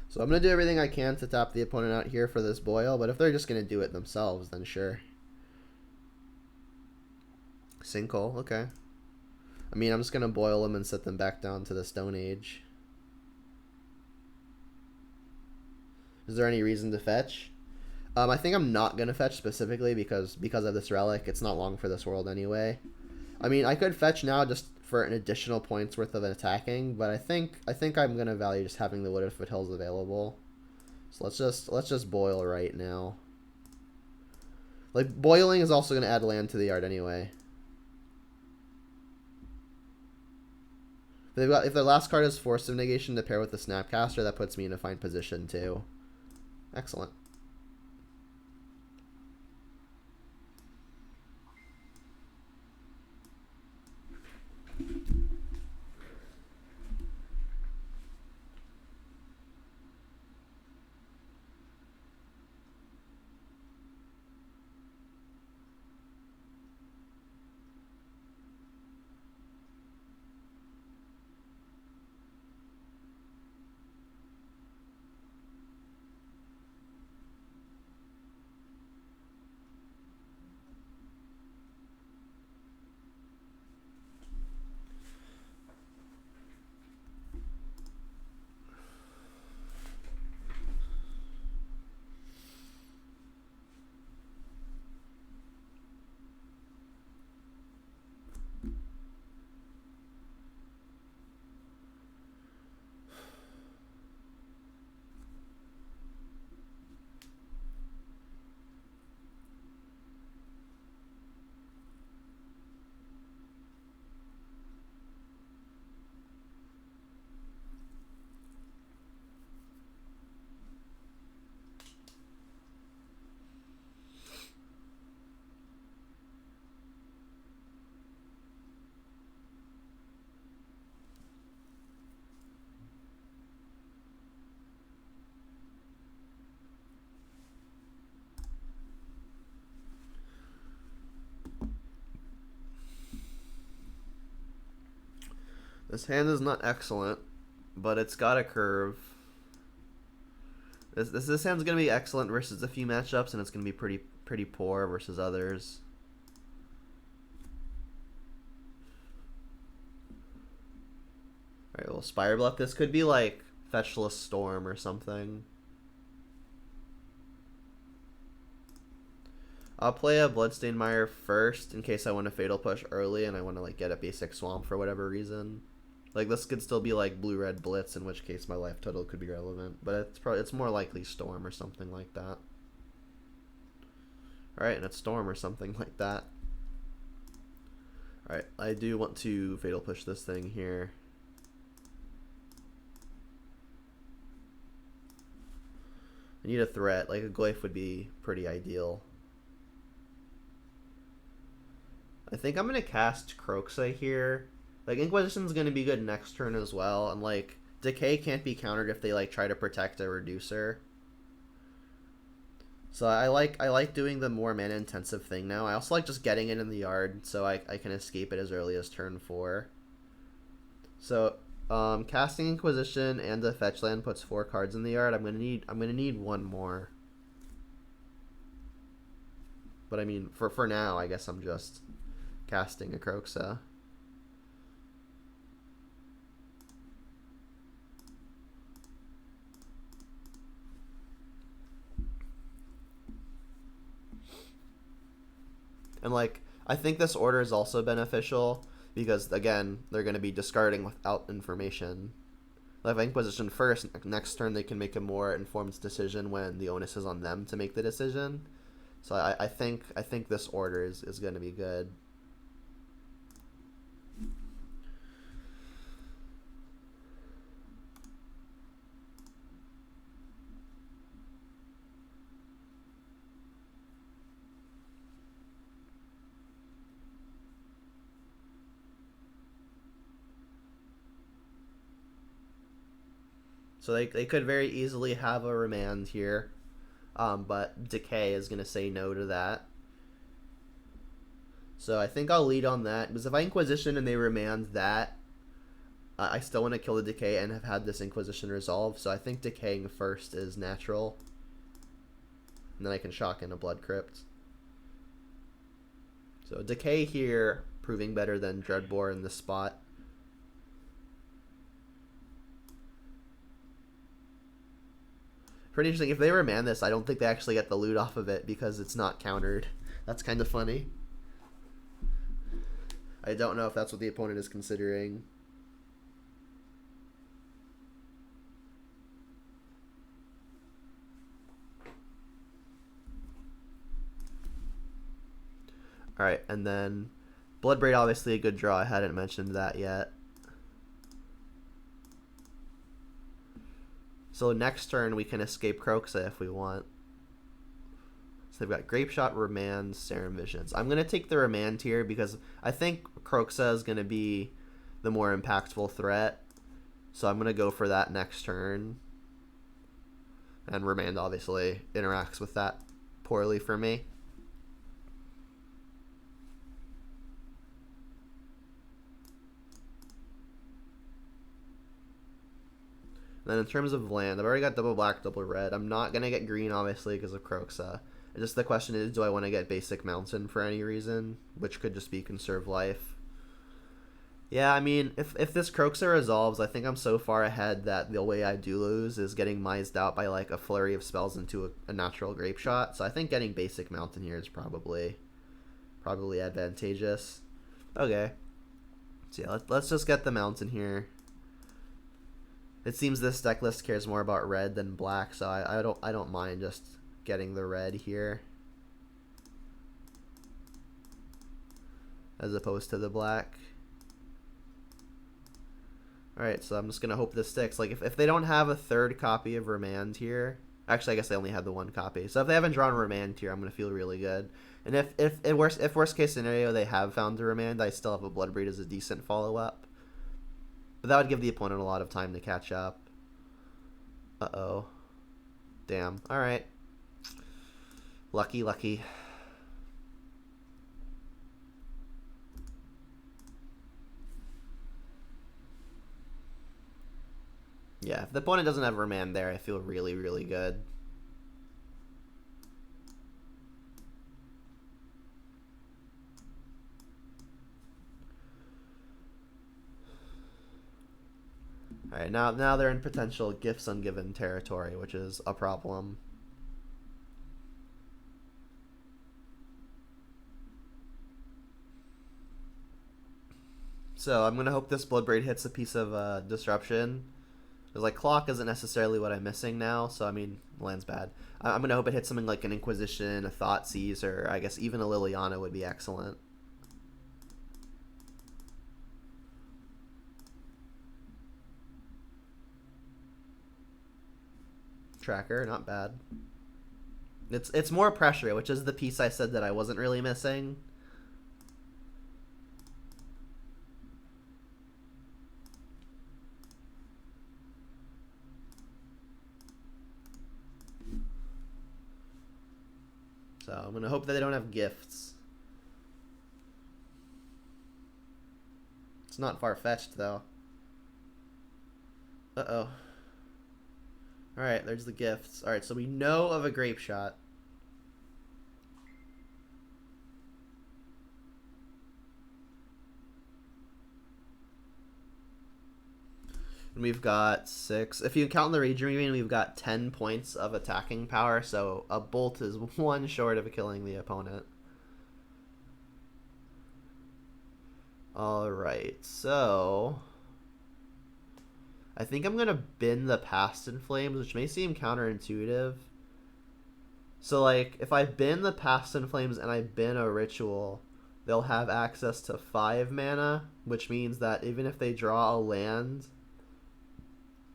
So I'm going to do everything I can to tap the opponent out here for this boil, but if they're just going to do it themselves, then sure. Sinkhole, okay. I mean, I'm just going to boil them and set them back down to the Stone Age. Is there any reason to fetch? I think I'm not going to fetch specifically because of this relic. It's not long for this world anyway. I mean, I could fetch now just for an additional points worth of attacking, but I think I'm gonna value just having the Wooded Foothills available. So let's just boil right now. Like, boiling is also gonna add land to the yard anyway. If their last card is Force of Negation to pair with the Snapcaster, that puts me in a fine position too. Excellent. This hand is not excellent, but it's got a curve. This hand's gonna be excellent versus a few matchups, and it's gonna be pretty poor versus others. Alright, well, Spire Bluff. This could be like Fetchless Storm or something. I'll play a Bloodstained Mire first in case I want to Fatal Push early and I want to like get a basic Swamp for whatever reason. Like, this could still be like Blue-Red Blitz, in which case my life total could be relevant, but it's more likely Storm or something like that. Alright, and it's Storm or something like that. Alright, I do want to Fatal Push this thing here. I need a threat. Like, a Glyph would be pretty ideal. I think I'm going to cast Kroxa here. Like, Inquisition's going to be good next turn as well. And, like, Decay can't be countered if they, like, try to protect a Reducer. So I like doing the more mana-intensive thing now. I also like just getting it in the yard so I can escape it as early as turn 4. So Casting Inquisition and the fetch land puts 4 cards in the yard. I'm gonna need one more. But I mean, for now, I guess I'm just casting a Kroxa. And like, I think this order is also beneficial because again, they're going to be discarding without information. If I Inquisition first, next turn they can make a more informed decision when the onus is on them to make the decision. So I think this order is going to be good. So they could very easily have a remand here, but Decay is going to say no to that. So I think I'll lead on that, because if I Inquisition and they remand that, I still want to kill the Decay and have had this Inquisition resolve, so I think Decaying first is natural. And then I can shock in a Blood Crypt. So Decay here, proving better than Dreadbore in this spot. Pretty interesting. If they remand this, I don't think they actually get the loot off of it because it's not countered. That's kind of funny. I don't know if that's what the opponent is considering. Alright, and then Bloodbraid, obviously a good draw. I hadn't mentioned that yet. So next turn we can escape Kroxa if we want. So they've got Grape Shot, Remand, Serum Visions. I'm going to take the Remand here because I think Kroxa is going to be the more impactful threat. So I'm going to go for that next turn. And Remand obviously interacts with that poorly for me. Then in terms of land, I've already got double black, double red. I'm not going to get green, obviously, because of Kroxa. Just the question is, do I want to get basic mountain for any reason? Which could just be conserve life. Yeah, I mean, if this Kroxa resolves, I think I'm so far ahead that the way I do lose is getting mised out by like a flurry of spells into a natural Grape Shot. So I think getting basic mountain here is probably advantageous. Okay. So yeah, let's just get the mountain here. It seems this deck list cares more about red than black, so I don't mind just getting the red here as opposed to the black. Alright, so I'm just gonna hope this sticks. Like if they don't have a third copy of Remand here, actually I guess they only had the one copy. So if they haven't drawn Remand here, I'm gonna feel really good. And if worst case scenario they have found the Remand, I still have a Bloodbraid as a decent follow up. But that would give the opponent a lot of time to catch up. Uh-oh. Damn. Alright. Lucky, lucky. Yeah, if the opponent doesn't have Remand there, I feel really, really good. Alright, now they're in potential gifts ungiven territory, which is a problem. So I'm gonna hope this Bloodbraid hits a piece of disruption. Because like clock isn't necessarily what I'm missing now, so I mean land's bad. I'm gonna hope it hits something like an Inquisition, a Thoughtseize, or I guess even a Liliana would be excellent. Tracker, not bad. It's more pressure, which is the piece I said that I wasn't really missing. So I'm gonna hope that they don't have gifts. It's not far-fetched though. Uh-oh. Alright, there's the gifts. Alright, so we know of a grape shot. And we've got 6. If you count the Rage Reaving, we've got 10 points of attacking power, so a bolt is 1 short of killing the opponent. Alright, so I think I'm going to bin the Past in Flames, which may seem counterintuitive. So, like, if I bin the Past in Flames and I bin a ritual, they'll have access to 5 mana, which means that even if they draw a land,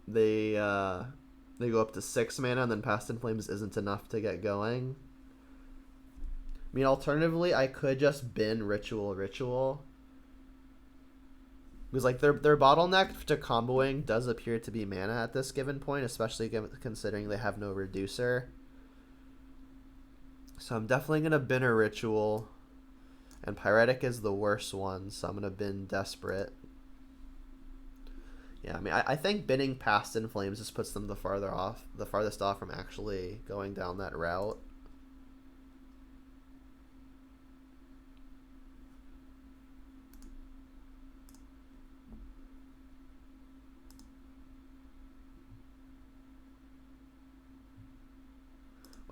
they go up to 6 mana, and then Past in Flames isn't enough to get going. I mean, alternatively, I could just bin Ritual. Because, like, their bottleneck to comboing does appear to be mana at this given point, especially considering they have no reducer. So I'm definitely going to bin a Ritual. And Pyretic is the worst one, so I'm going to bin Desperate. Yeah, I mean, I think binning Past in Flames just puts them the farthest off from actually going down that route.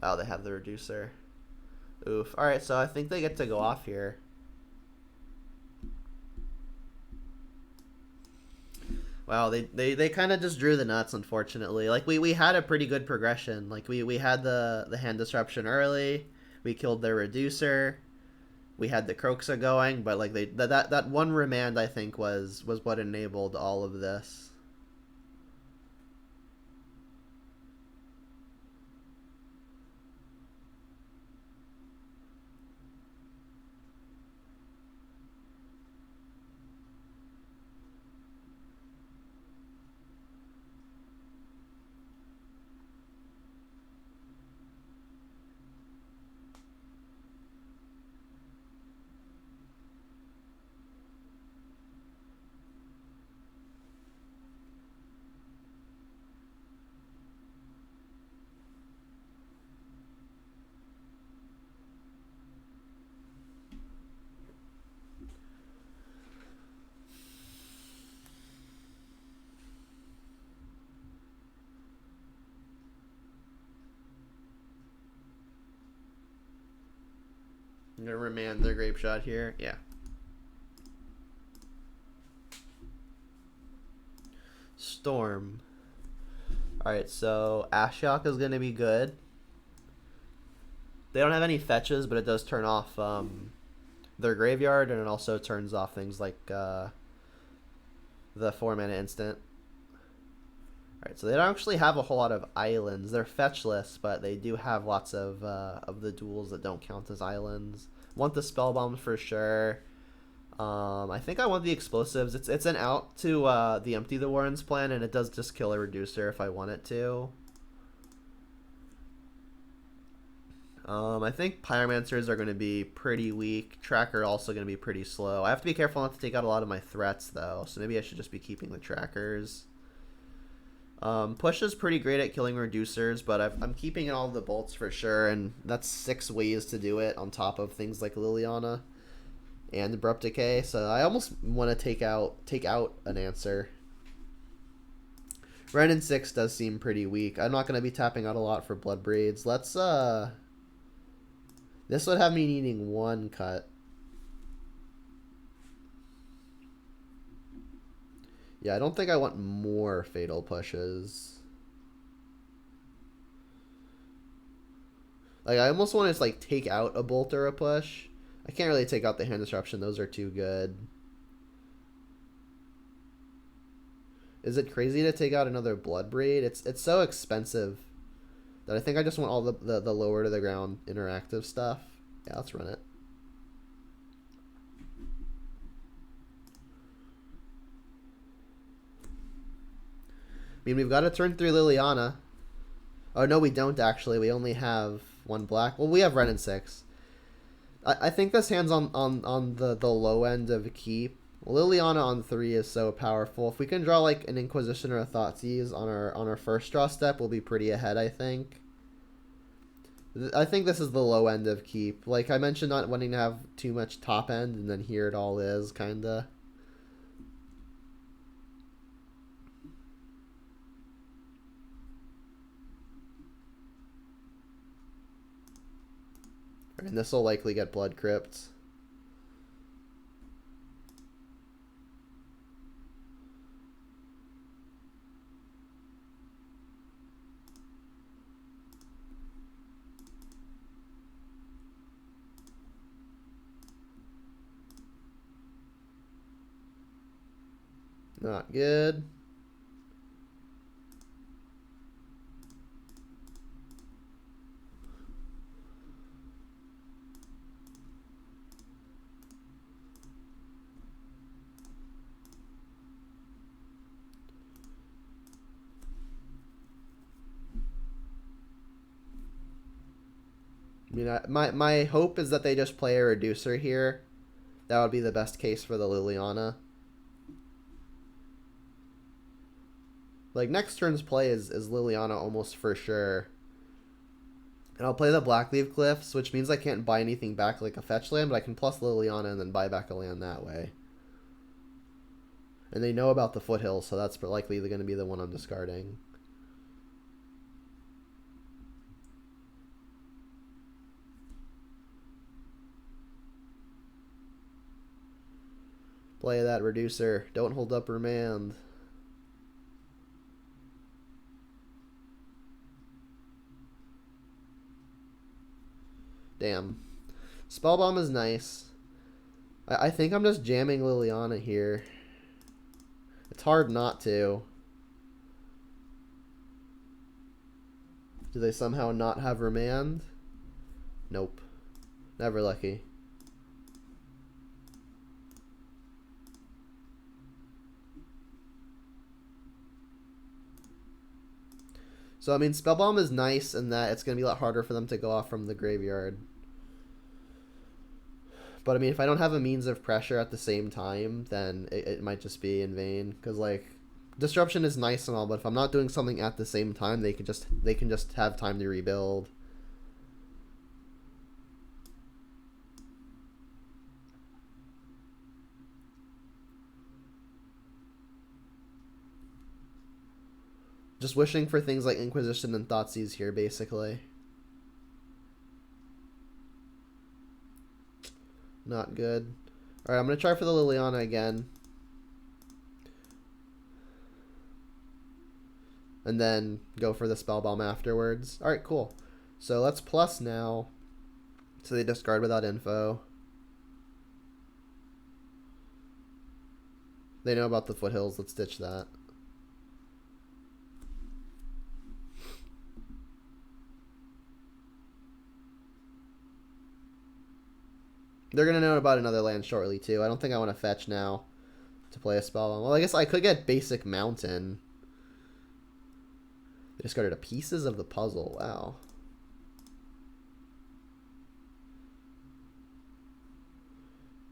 Wow, they have the reducer. Oof. Alright, so I think they get to go off here. Wow, they kind of just drew the nuts, unfortunately. Like, we had a pretty good progression. Like, we had the hand disruption early. We killed their reducer. We had the Croxa going, but like that one remand, I think, was what enabled all of this. I'm gonna remand their grape shot here. Yeah. Storm. Alright, so Ashiok is gonna be good. They don't have any fetches, but it does turn off their graveyard, and it also turns off things like the 4-mana instant. Alright, so they don't actually have a whole lot of islands. They're fetchless, but they do have lots of the duels that don't count as islands. Want the spell bombs for sure. I think I want the explosives. It's an out to the Empty the Warrens plan, and it does just kill a reducer if I want it to. I think Pyromancers are going to be pretty weak. Tracker also going to be pretty slow. I have to be careful not to take out a lot of my threats, though, so maybe I should just be keeping the trackers. Push is pretty great at killing reducers, but I'm keeping all the bolts for sure, and that's 6 ways to do it on top of things like Liliana and Abrupt Decay. So I almost want to take out an answer. Ren in 6 does seem pretty weak. I'm not going to be tapping out a lot for Bloodbraids. Let's this would have me needing 1 cut. Yeah, I don't think I want more Fatal Pushes. Like, I almost want to, like, take out a Bolt or a Push. I can't really take out the Hand Disruption. Those are too good. Is it crazy to take out another Bloodbraid? It's so expensive that I think I just want all the lower to the ground interactive stuff. Yeah, let's run it. I mean, we've got to turn through Liliana. Oh, no, we don't, actually. We only have 1 black. Well, we have Ren in 6. I think this hand's on the low end of keep. Liliana on 3 is so powerful. If we can draw like an Inquisition or a Thoughtseize on our first draw step, we'll be pretty ahead, I think. I think this is the low end of keep. Like I mentioned, not wanting to have too much top end, and then here it all is, kinda. And this will likely get Blood Crypt. Not good. I mean, my hope is that they just play a Reducer here. That would be the best case for the Liliana. Like, next turn's play is Liliana almost for sure. And I'll play the Blackleaf Cliffs, which means I can't buy anything back like a fetch land, but I can plus Liliana and then buy back a land that way. And they know about the Foothills, so that's likely going to be the one I'm discarding. Play that Reducer. Don't hold up Remand. Damn. Spellbomb is nice. I think I'm just jamming Liliana here. It's hard not to. Do they somehow not have Remand? Nope. Never lucky. So, I mean, Spellbomb is nice in that it's going to be a lot harder for them to go off from the graveyard. But, I mean, if I don't have a means of pressure at the same time, then it might just be in vain. Because, like, Disruption is nice and all, but if I'm not doing something at the same time, they can just have time to rebuild. Just wishing for things like Inquisition and Thoughtseize here, basically. Not good. Alright, I'm going to try for the Liliana again. And then go for the Spellbomb afterwards. Alright, cool. So let's plus now. So they discard without info. They know about the Foothills. Let's ditch that. They're going to know about another land shortly, too. I don't think I want to fetch now to play a spell. Well, I guess I could get Basic Mountain. They discarded a Pieces of the Puzzle. Wow.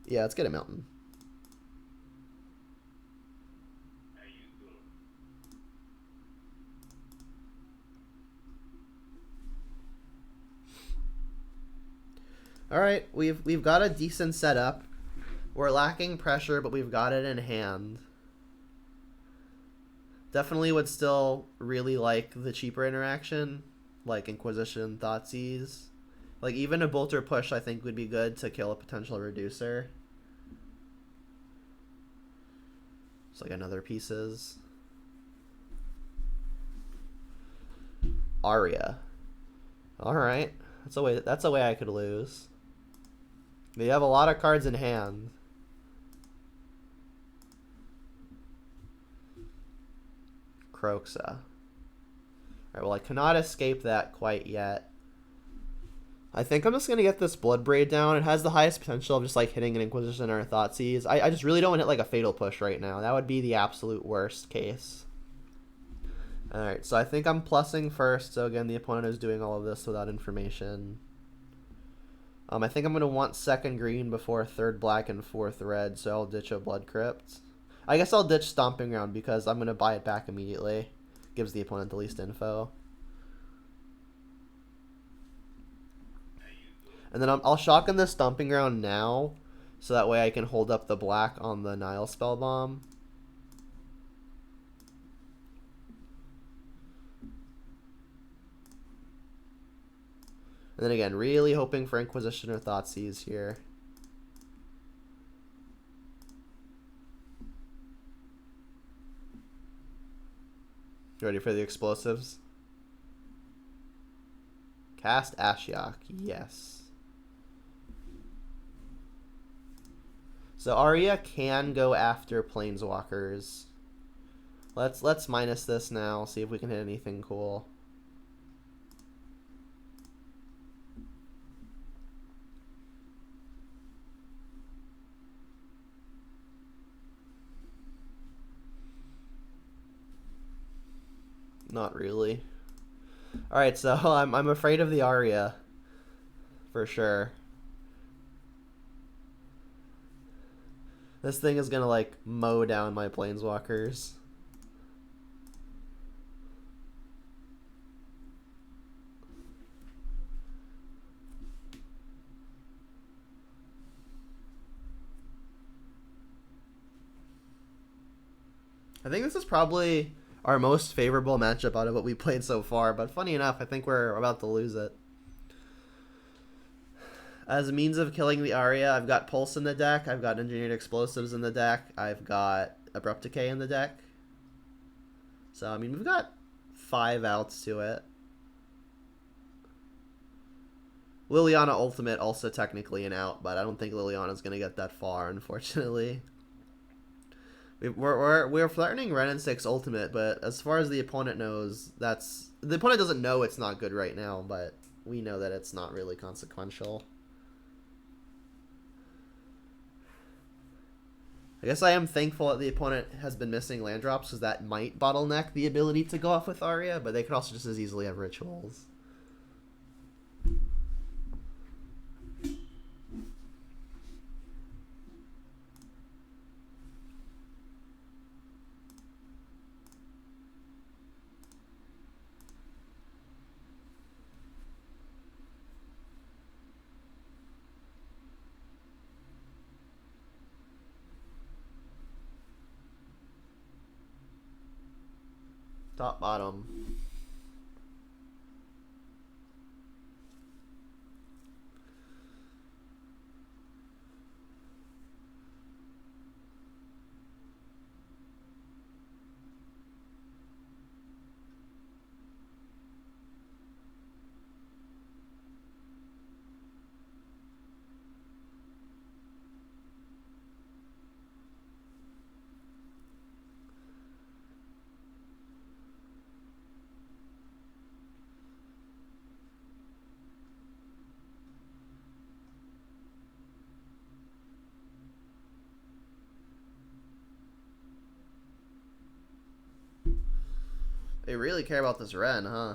Yeah, let's get a Mountain. All right, we've got a decent setup. We're lacking pressure, but we've got it in hand. Definitely would still really like the cheaper interaction, like Inquisition, Thoughtseize. Like even a Bolter Push I think would be good to kill a potential Reducer. It's like another Pieces. Aria. All right, that's a way I could lose. They have a lot of cards in hand. Croxa. Alright, well I cannot escape that quite yet. I think I'm just going to get this Bloodbraid down. It has the highest potential of just like hitting an Inquisition or a Thoughtseize. I just really don't want to hit like a Fatal Push right now. That would be the absolute worst case. Alright, so I think I'm plussing first. So again, the opponent is doing all of this without information. I think I'm going to want second green before third black and fourth red, so I'll ditch a Blood Crypt. I guess I'll ditch Stomping Ground because I'm going to buy it back immediately. Gives the opponent the least info. And then I'll shotgun this Stomping Ground now, so that way I can hold up the black on the Nile Spell Bomb. And then again, really hoping for Inquisition or Thoughtseize here. You ready for the explosives? Cast Ashiok, yes. So Arya can go after Planeswalkers. Let's minus this now, see if we can hit anything cool. Not really. Alright, so I'm afraid of the Arya. For sure. This thing is gonna like mow down my Planeswalkers. I think this is probably our most favorable matchup out of what we played so far, but funny enough, I think we're about to lose it. As a means of killing the Arya, I've got Pulse in the deck, I've got Engineered Explosives in the deck, I've got Abrupt Decay in the deck. So, I mean, we've got 5 outs to it. Liliana Ultimate also technically an out, but I don't think Liliana's going to get that far, unfortunately. We're threatening Ren and 6 Ultimate, but as far as the opponent knows, the opponent doesn't know it's not good right now, but we know that it's not really consequential. I guess I am thankful that the opponent has been missing land drops, because that might bottleneck the ability to go off with Arya, but they could also just as easily have rituals. Top, bottom. They really care about this Ren, huh?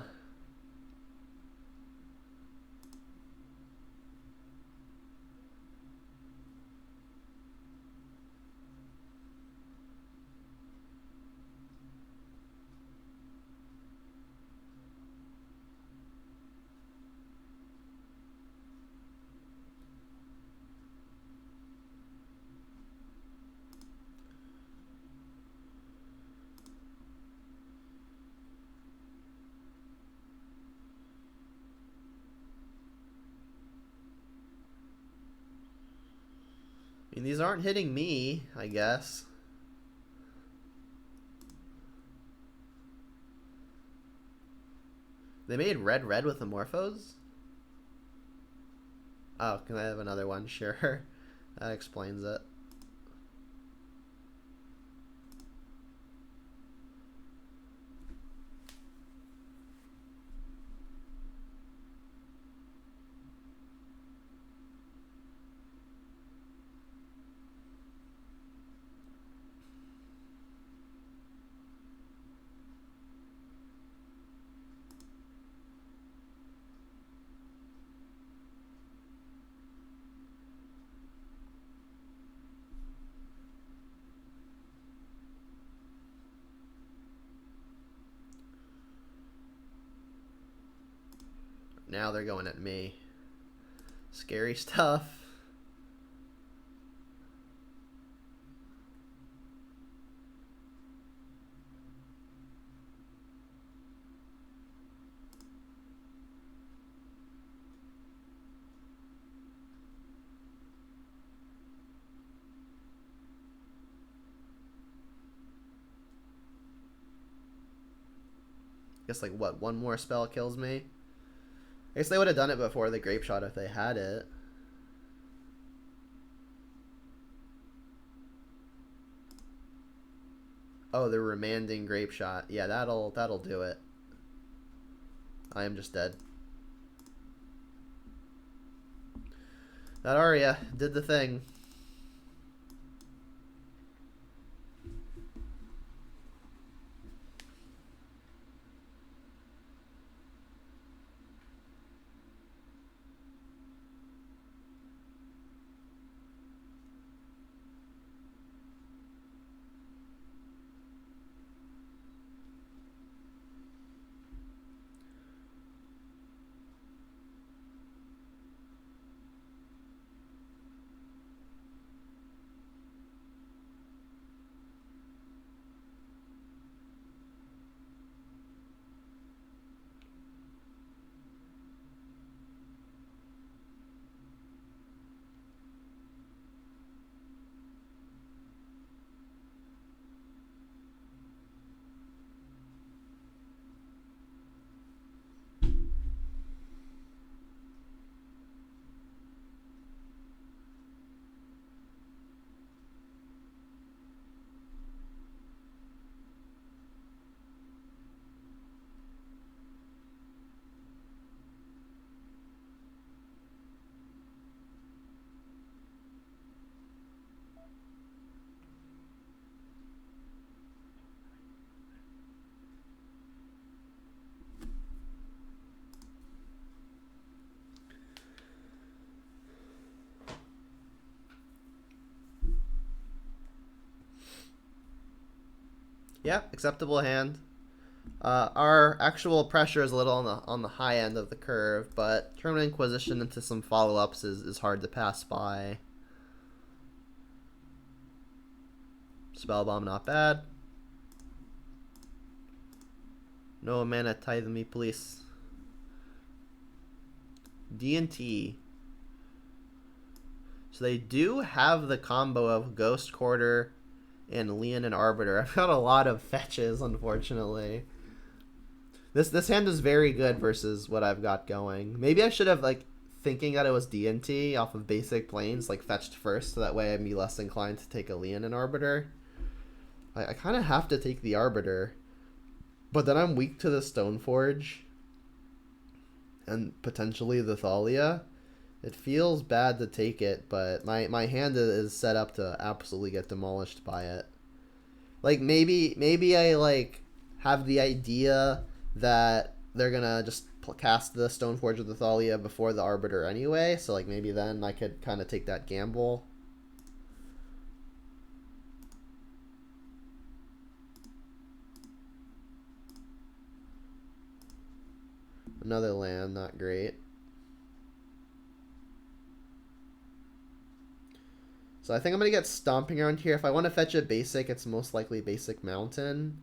I mean, these aren't hitting me, I guess. They made red with the Morphos? Oh, can I have another one? Sure. That explains it. now they're going at me. Scary stuff. Guess like what, one more spell kills me? I guess they would have done it before the grape shot if they had it. Oh, the remanding grape shot. Yeah, that'll do it. I am just dead. That Aria did the thing. Yeah, acceptable hand. Our actual pressure is a little on the high end of the curve, but Terminal Inquisition into some follow-ups is hard to pass by. Spellbomb not bad. No mana, tithe me, please. D&T. So they do have the combo of Ghost Quarter and Leonin Arbiter. I've got a lot of fetches, unfortunately. This hand is very good versus what I've got going. Maybe I should have, like, thinking that it was D&T off of basic planes, like, fetched first, so that way I'd be less inclined to take a Leonin Arbiter. I kind of have to take the Arbiter, but then I'm weak to the Stoneforge and potentially the Thalia. It feels bad to take it, but my hand is set up to absolutely get demolished by it. Like, maybe I, like, have the idea that they're gonna just cast the Stoneforge of the Thalia before the Arbiter anyway, so, like, maybe then I could kind of take that gamble. Another land, not great. So I think I'm going to get Stomping Ground here. If I want to fetch a basic, it's most likely Basic Mountain.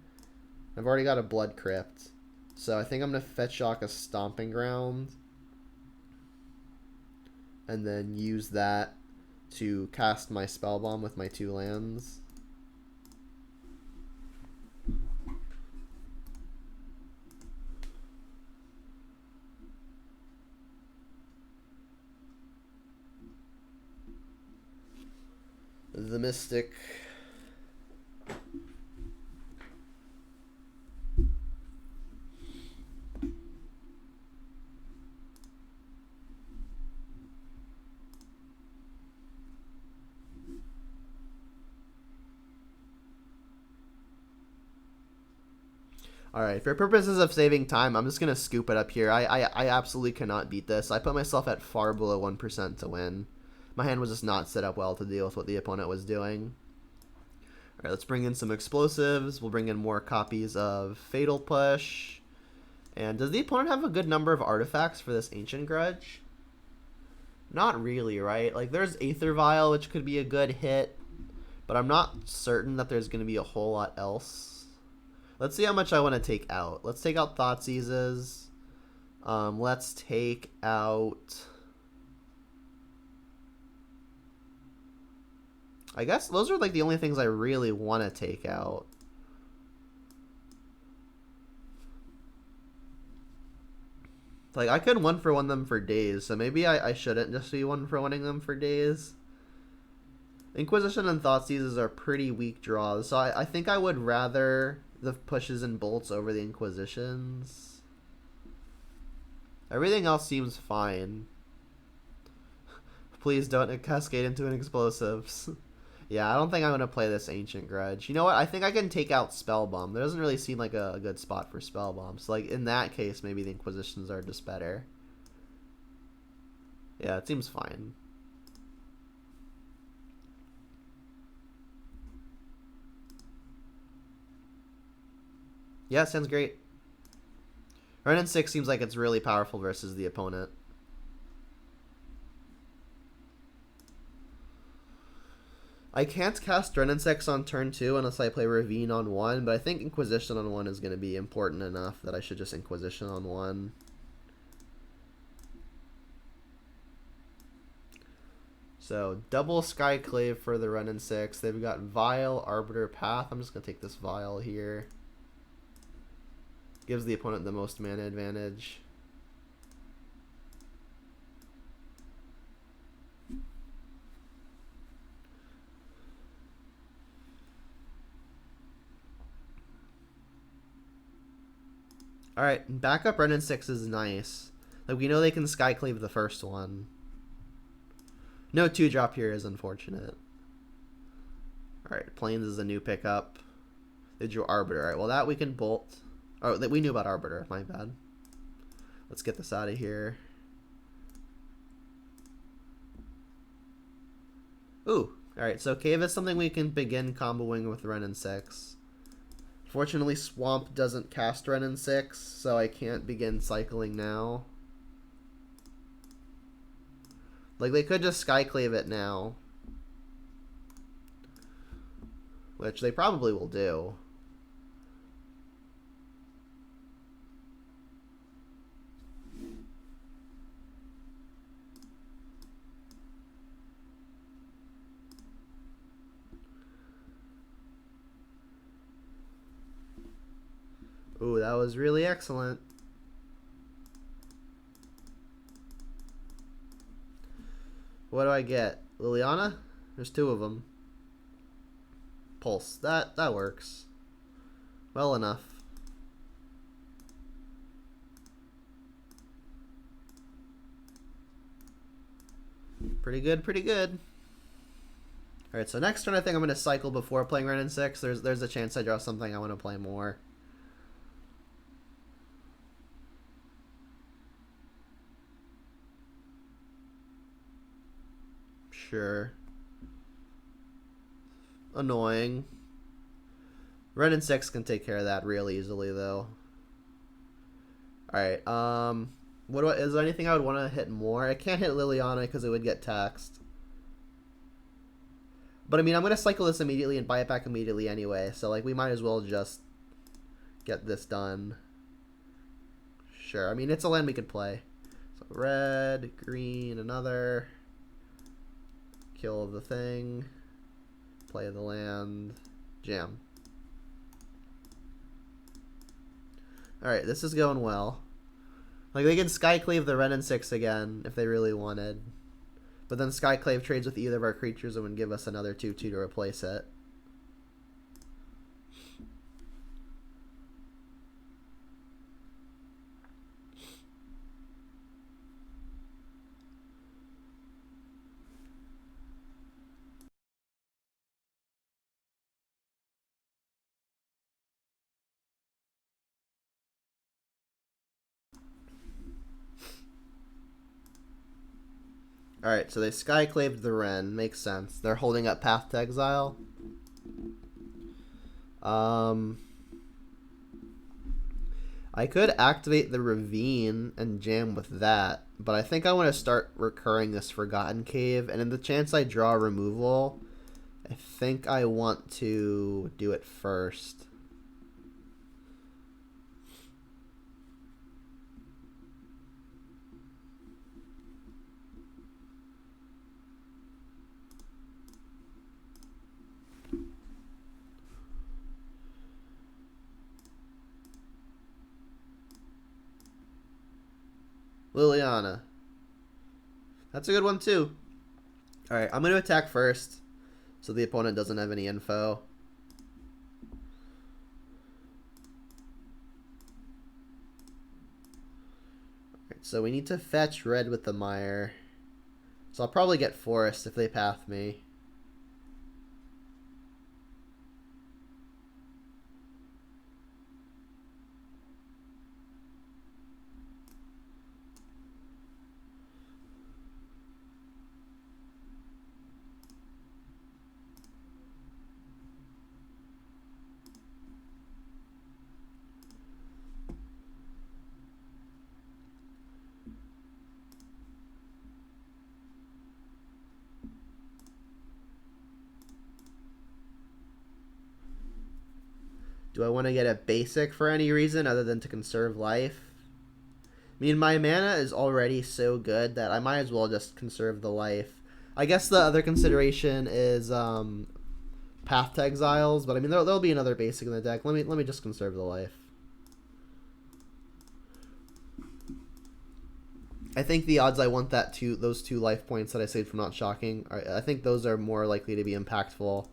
I've already got a Blood Crypt. So I think I'm going to fetch Shock a Stomping Ground. And then use that to cast my Spellbomb with my 2 lands. The Mystic. Alright, for purposes of saving time, I'm just going to scoop it up here. I absolutely cannot beat this. I put myself at far below 1% to win. My hand was just not set up well to deal with what the opponent was doing. Alright, let's bring in some explosives. We'll bring in more copies of Fatal Push. And does the opponent have a good number of artifacts for this Ancient Grudge? Not really, right? Like, there's Aether Vial, which could be a good hit, but I'm not certain that there's going to be a whole lot else. Let's see how much I want to take out. Let's take out Thoughtseizes. Let's take out... I guess those are like the only things I really want to take out. Like, I could 1-for-1 them for days, so maybe I shouldn't just be 1-for-1ing them for days. Inquisition and Thoughtseizes are pretty weak draws, so I think I would rather the pushes and bolts over the Inquisitions. Everything else seems fine. Please don't cascade into an explosives. Yeah, I don't think I'm going to play this Ancient Grudge. You know what? I think I can take out Spell Bomb. There doesn't really seem like a good spot for Spell Bomb. So, like, in that case, maybe the Inquisitions are just better. Yeah, it seems fine. Yeah, sounds great. Renin 6 seems like it's really powerful versus the opponent. I can't cast Renin 6 on turn 2 unless I play Ravine on 1, but I think Inquisition on 1 is going to be important enough that I should just Inquisition on 1. So, double Skyclave for the Renin 6. They've got Vial, Arbiter, Path. I'm just going to take this Vial here. Gives the opponent the most mana advantage. Alright, backup Renin 6 is nice. Like, we know they can Skyclave the first one. No 2-drop here is unfortunate. Alright, Plains is a new pickup. They drew Arbiter. Alright, well that we can bolt. Oh, we knew about Arbiter. My bad. Let's get this out of here. Ooh. Alright, so Cave is something we can begin comboing with Renin 6. Fortunately, Swamp doesn't cast Renin 6, so I can't begin cycling now. Like, they could just Skyclave it now. Which they probably will do. Ooh, that was really excellent. What do I get? Liliana? There's 2 of them. Pulse. That works. Well enough. Pretty good, pretty good. Alright, so next turn I think I'm going to cycle before playing Renin 6. There's a chance I draw something I want to play more. Sure. Annoying. Renin 6 can take care of that real easily, though. Alright, is there anything I would want to hit more? I can't hit Liliana because it would get taxed. But, I mean, I'm going to cycle this immediately and buy it back immediately anyway. So, like, we might as well just get this done. Sure. I mean, it's a land we could play. So, red, green, another... Kill the thing, play the land, jam. Alright, this is going well. Like, they can Skyclave the Renin 6 again if they really wanted. But then Skyclave trades with either of our creatures and would give us another 2/2 to replace it. Alright, so they Skyclaved the Ren. Makes sense. They're holding up Path to Exile. I I could activate the Ravine and jam with that, but I think I want to start recurring this Forgotten Cave, and in the chance I draw removal, I think I want to do it first. Liliana. That's a good one too. Alright, I'm going to attack first, so the opponent doesn't have any info. Alright, so we need to fetch red with the mire. So I'll probably get forest if they path me. Do I want to get a basic for any reason other than to conserve life? I mean, my mana is already so good that I might as well just conserve the life. I guess the other consideration is Path to Exiles, but I mean, there'll be another basic in the deck. Let me just conserve the life. I think the odds I want those 2 life points that I saved from Not Shocking, I think those are more likely to be impactful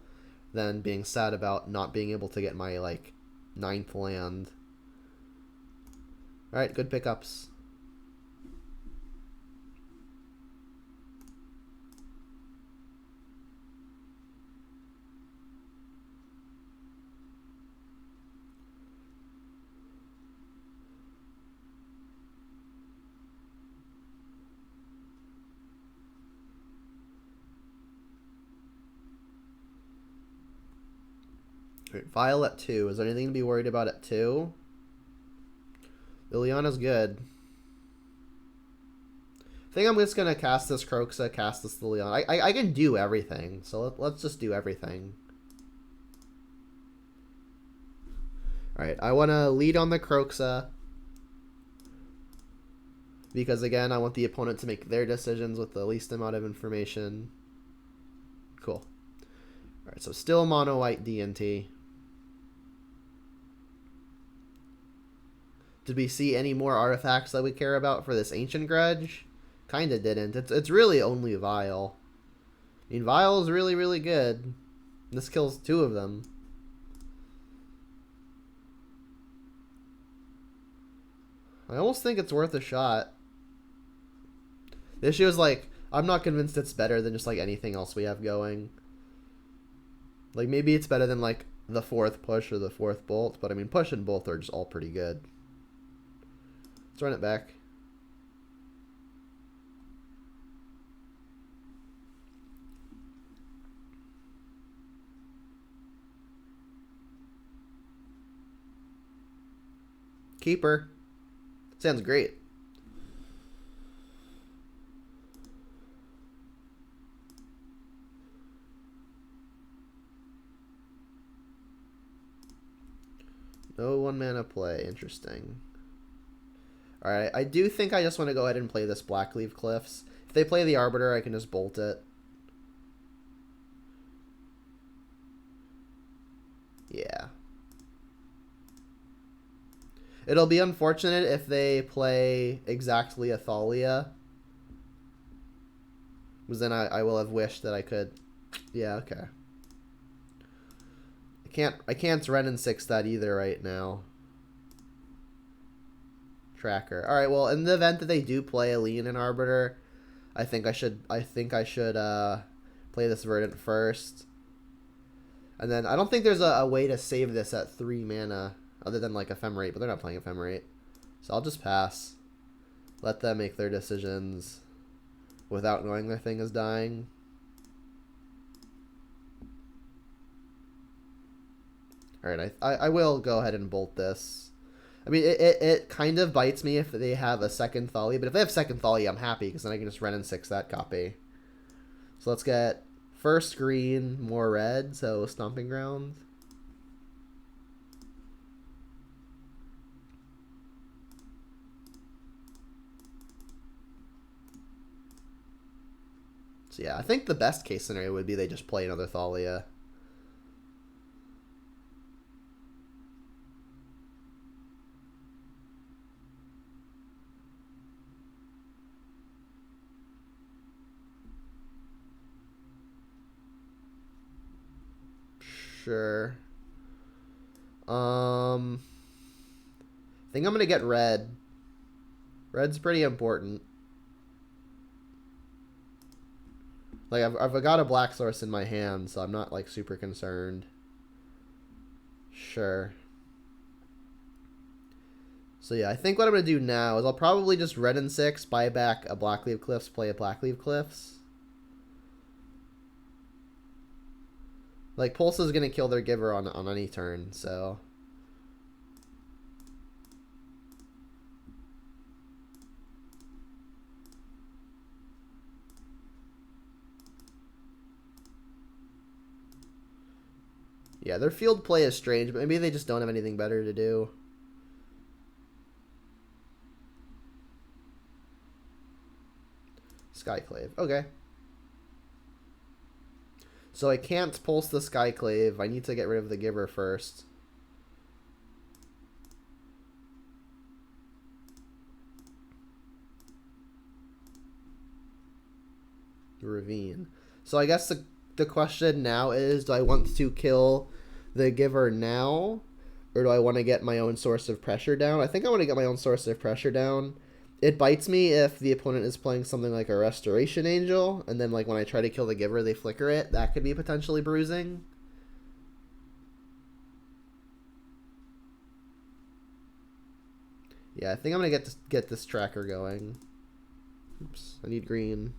than being sad about not being able to get my, like, 9th land. Alright, good pickups. Right, Vial at 2. Is there anything to be worried about at 2? Liliana's good. I think I'm just going to cast this Kroxa, cast this Liliana. I can do everything, so let's just do everything. Alright, I want to lead on the Kroxa. Because, again, I want the opponent to make their decisions with the least amount of information. Cool. Alright, so still mono white DNT. Did we see any more artifacts that we care about for this Ancient Grudge? Kinda didn't. It's really only Vial. I mean, Vial is really, really good. This kills 2 of them. I almost think it's worth a shot. The issue is, like, I'm not convinced it's better than just, like, anything else we have going. Like, maybe it's better than, like, the 4th push or the 4th bolt, but I mean, push and bolt are just all pretty good. Let's run it back. Keeper. Sounds great. No 1 mana play. Interesting. Alright, I do think I just want to go ahead and play this Blackleaf Cliffs. If they play the Arbiter, I can just bolt it. Yeah. It'll be unfortunate if they play exactly Athalia. Because then I will have wished that I could... Yeah, okay. I can't Ren and 6 that either right now. Tracker. All right. Well, in the event that they do play a Lean and Arbiter, I think I should play this Verdant first, and then I don't think there's a way to save this at 3 mana other than like Ephemerate, but they're not playing Ephemerate, so I'll just pass. Let them make their decisions without knowing their thing is dying. All right. I will go ahead and bolt this. I mean, it kind of bites me if they have a second Thali, but if they have second Thali, I'm happy because then I can just Ren and 6 that copy. So let's get first green, more red, so Stomping Ground. So yeah, I think the best case scenario would be they just play another Thalia. Sure. I think I'm gonna get red. Red's pretty important. Like I've got a black source in my hand, so I'm not like super concerned. Sure. So yeah, I think what I'm gonna do now is I'll probably just red and 6, buy back a Blackleaf Cliffs, play a Blackleaf Cliffs. Like Pulse is gonna kill their Giver on any turn, so. Yeah, their field play is strange, but maybe they just don't have anything better to do. Skyclave. Okay. So I can't pulse the Skyclave. I need to get rid of the Giver first. Ravine. So I guess the question now is, do I want to kill the Giver now? Or do I want to get my own source of pressure down? I think I want to get my own source of pressure down. It bites me if the opponent is playing something like a Restoration Angel, and then like when I try to kill the Giver, they flicker it. That could be potentially bruising. Yeah, I think I'm gonna get this tracker going. Oops, I need green.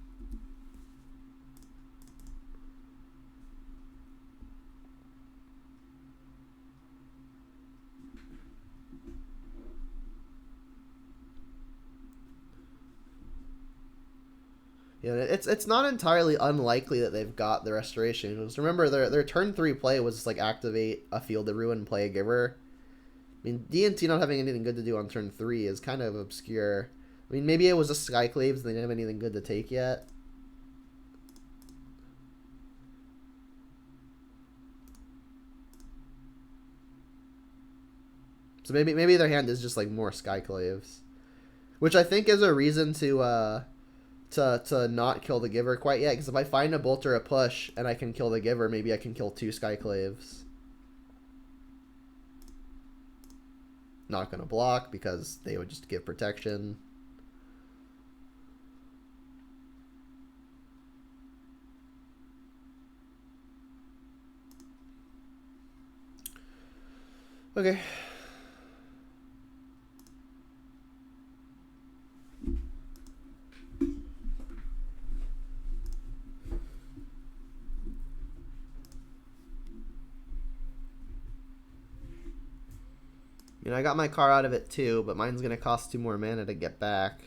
Yeah, it's not entirely unlikely that they've got the Restoration Angels. Remember, their turn 3 play was like activate a Field of Ruin, play a Giver. I mean, DNT not having anything good to do on turn 3 is kind of obscure. I mean, maybe it was just Skyclaves and they didn't have anything good to take yet. So maybe their hand is just like more Skyclaves, which I think is a reason to not kill the Giver quite yet. Because if I find a Bolt or a Push and I can kill the Giver, maybe I can kill 2 Skyclaves. Not gonna block because they would just give protection. Okay. I mean, I got my car out of it too, but mine's gonna cost 2 more mana to get back.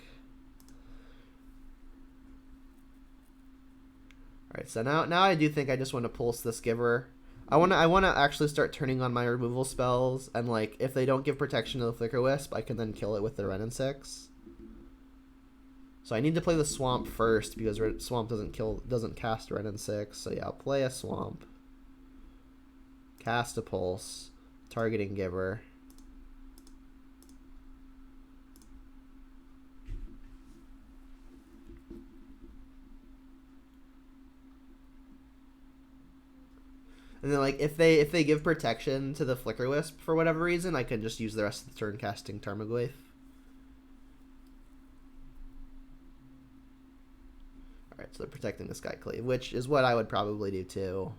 Alright, so now I do think I just want to pulse this Giver. I wanna actually start turning on my removal spells, and like if they don't give protection to the Flicker Wisp, I can then kill it with the Ren and 6. So I need to play the Swamp first because Swamp doesn't cast Ren and 6. So yeah, I'll play a Swamp. Cast a Pulse, targeting Giver. And then like if they give protection to the Flicker Wisp for whatever reason, I can just use the rest of the turn casting Tarmogoyf. Alright, so they're protecting the Skyclave, which is what I would probably do too.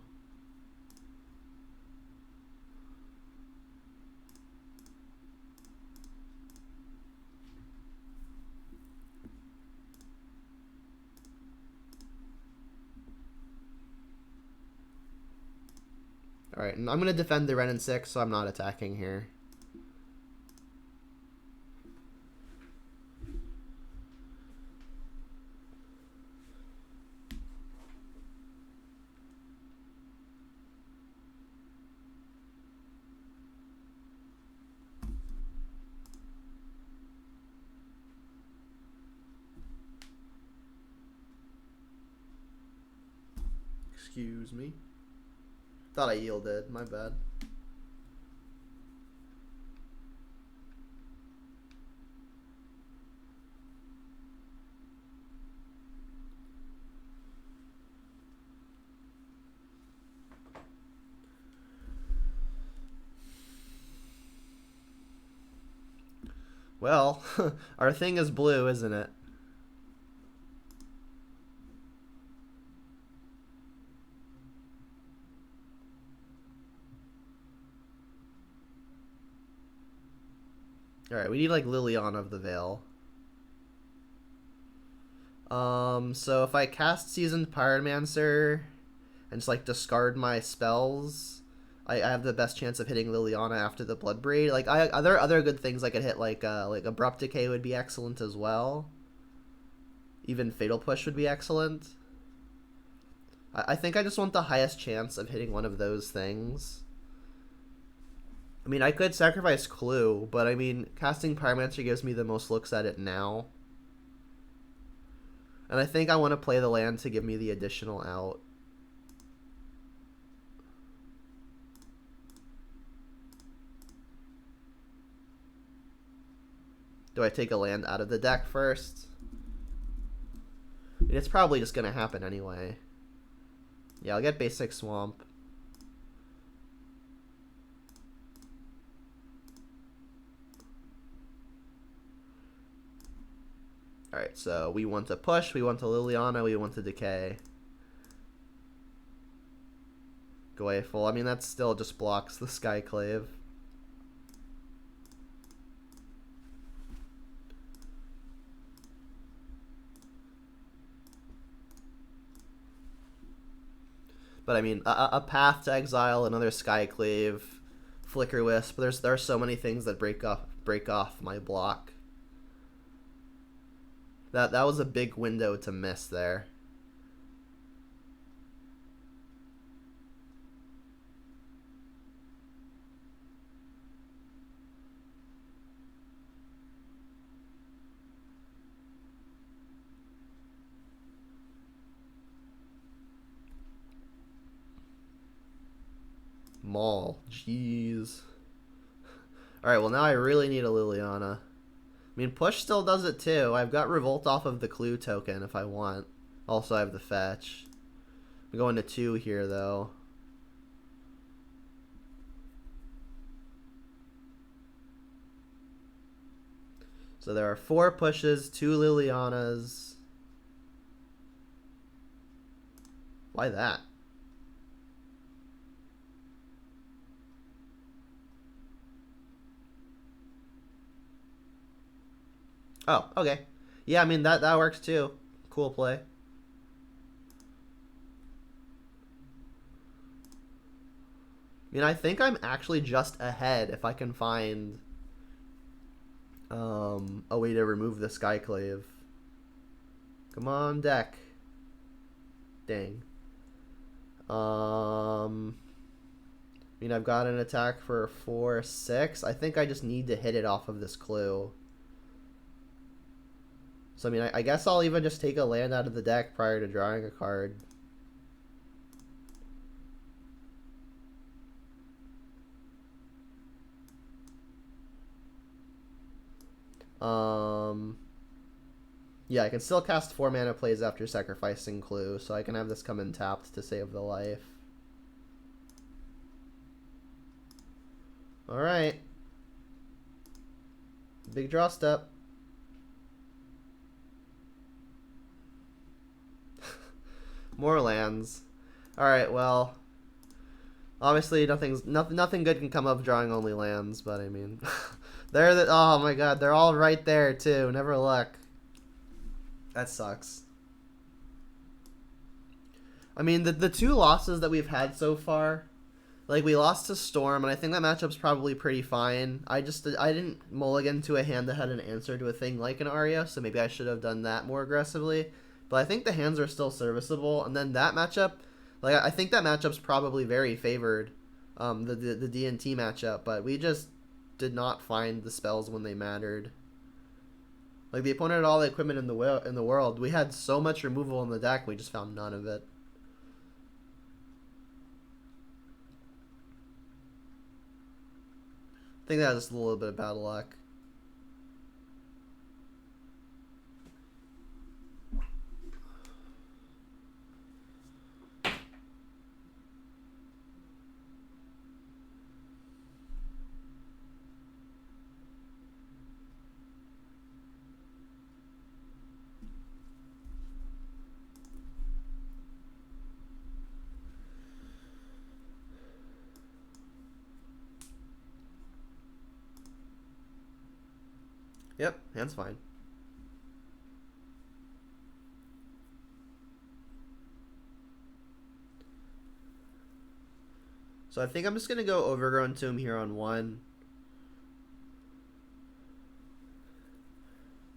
Alright, and I'm going to defend the Ren and 6, so I'm not attacking here. Excuse me. Thought I yielded. My bad. Well, our thing is blue, isn't it? Alright, we need like Liliana of the Veil. So if I cast Seasoned Pyromancer and just like discard my spells, I have the best chance of hitting Liliana after the Bloodbraid. Like there are other good things I could hit, like Abrupt Decay would be excellent as well. Even Fatal Push would be excellent. I think I just want the highest chance of hitting one of those things. I mean, I could sacrifice Clue, but I mean, casting Pyromancer gives me the most looks at it now. And I think I want to play the land to give me the additional out. Do I take a land out of the deck first? I mean, it's probably just going to happen anyway. Yeah, I'll get Basic Swamp. Alright, so we want to push, we want to Liliana, we want to decay. Go away full. I mean, that still just blocks the Skyclave. But I mean, a Path to Exile, another Skyclave, Flicker Wisp. There are so many things that break off my block. That was a big window to miss there. Maul. Jeez. Alright, well now I really need a Liliana. I mean, push still does it too. I've got Revolt off of the Clue token if I want. Also, I have the fetch. I'm going to 2 here, though. So there are 4 pushes, 2 Lilianas. Why that? Oh, okay. Yeah, I mean, that works too. Cool play. I mean, I think I'm actually just ahead if I can find a way to remove the Skyclave. Come on, deck. Dang. I mean, I've got an attack for 4/6. I think I just need to hit it off of this Clue. So, I mean, I guess I'll even just take a land out of the deck prior to drawing a card. Yeah, I can still cast 4 mana plays after sacrificing Clue, so I can have this come in tapped to save the life. Alright. Big draw step. More lands. Alright, well, obviously nothing good can come of drawing only lands, but I mean, oh my god, they're all right there too. Never luck. That sucks. I mean, the 2 losses that we've had so far, like we lost to Storm, and I think that matchup's probably pretty fine. I didn't mulligan to a hand that had an answer to a thing like an Aria, so maybe I should have done that more aggressively. But I think the hands are still serviceable, and then that matchup, like I think that matchup's probably very favored, the D&T matchup, but we just did not find the spells when they mattered. Like the opponent had all the equipment in the world. We had so much removal in the deck, we just found none of it. I think that was just a little bit of bad luck. Yep, hand's fine. So I think I'm just going to go Overgrown Tomb here on 1.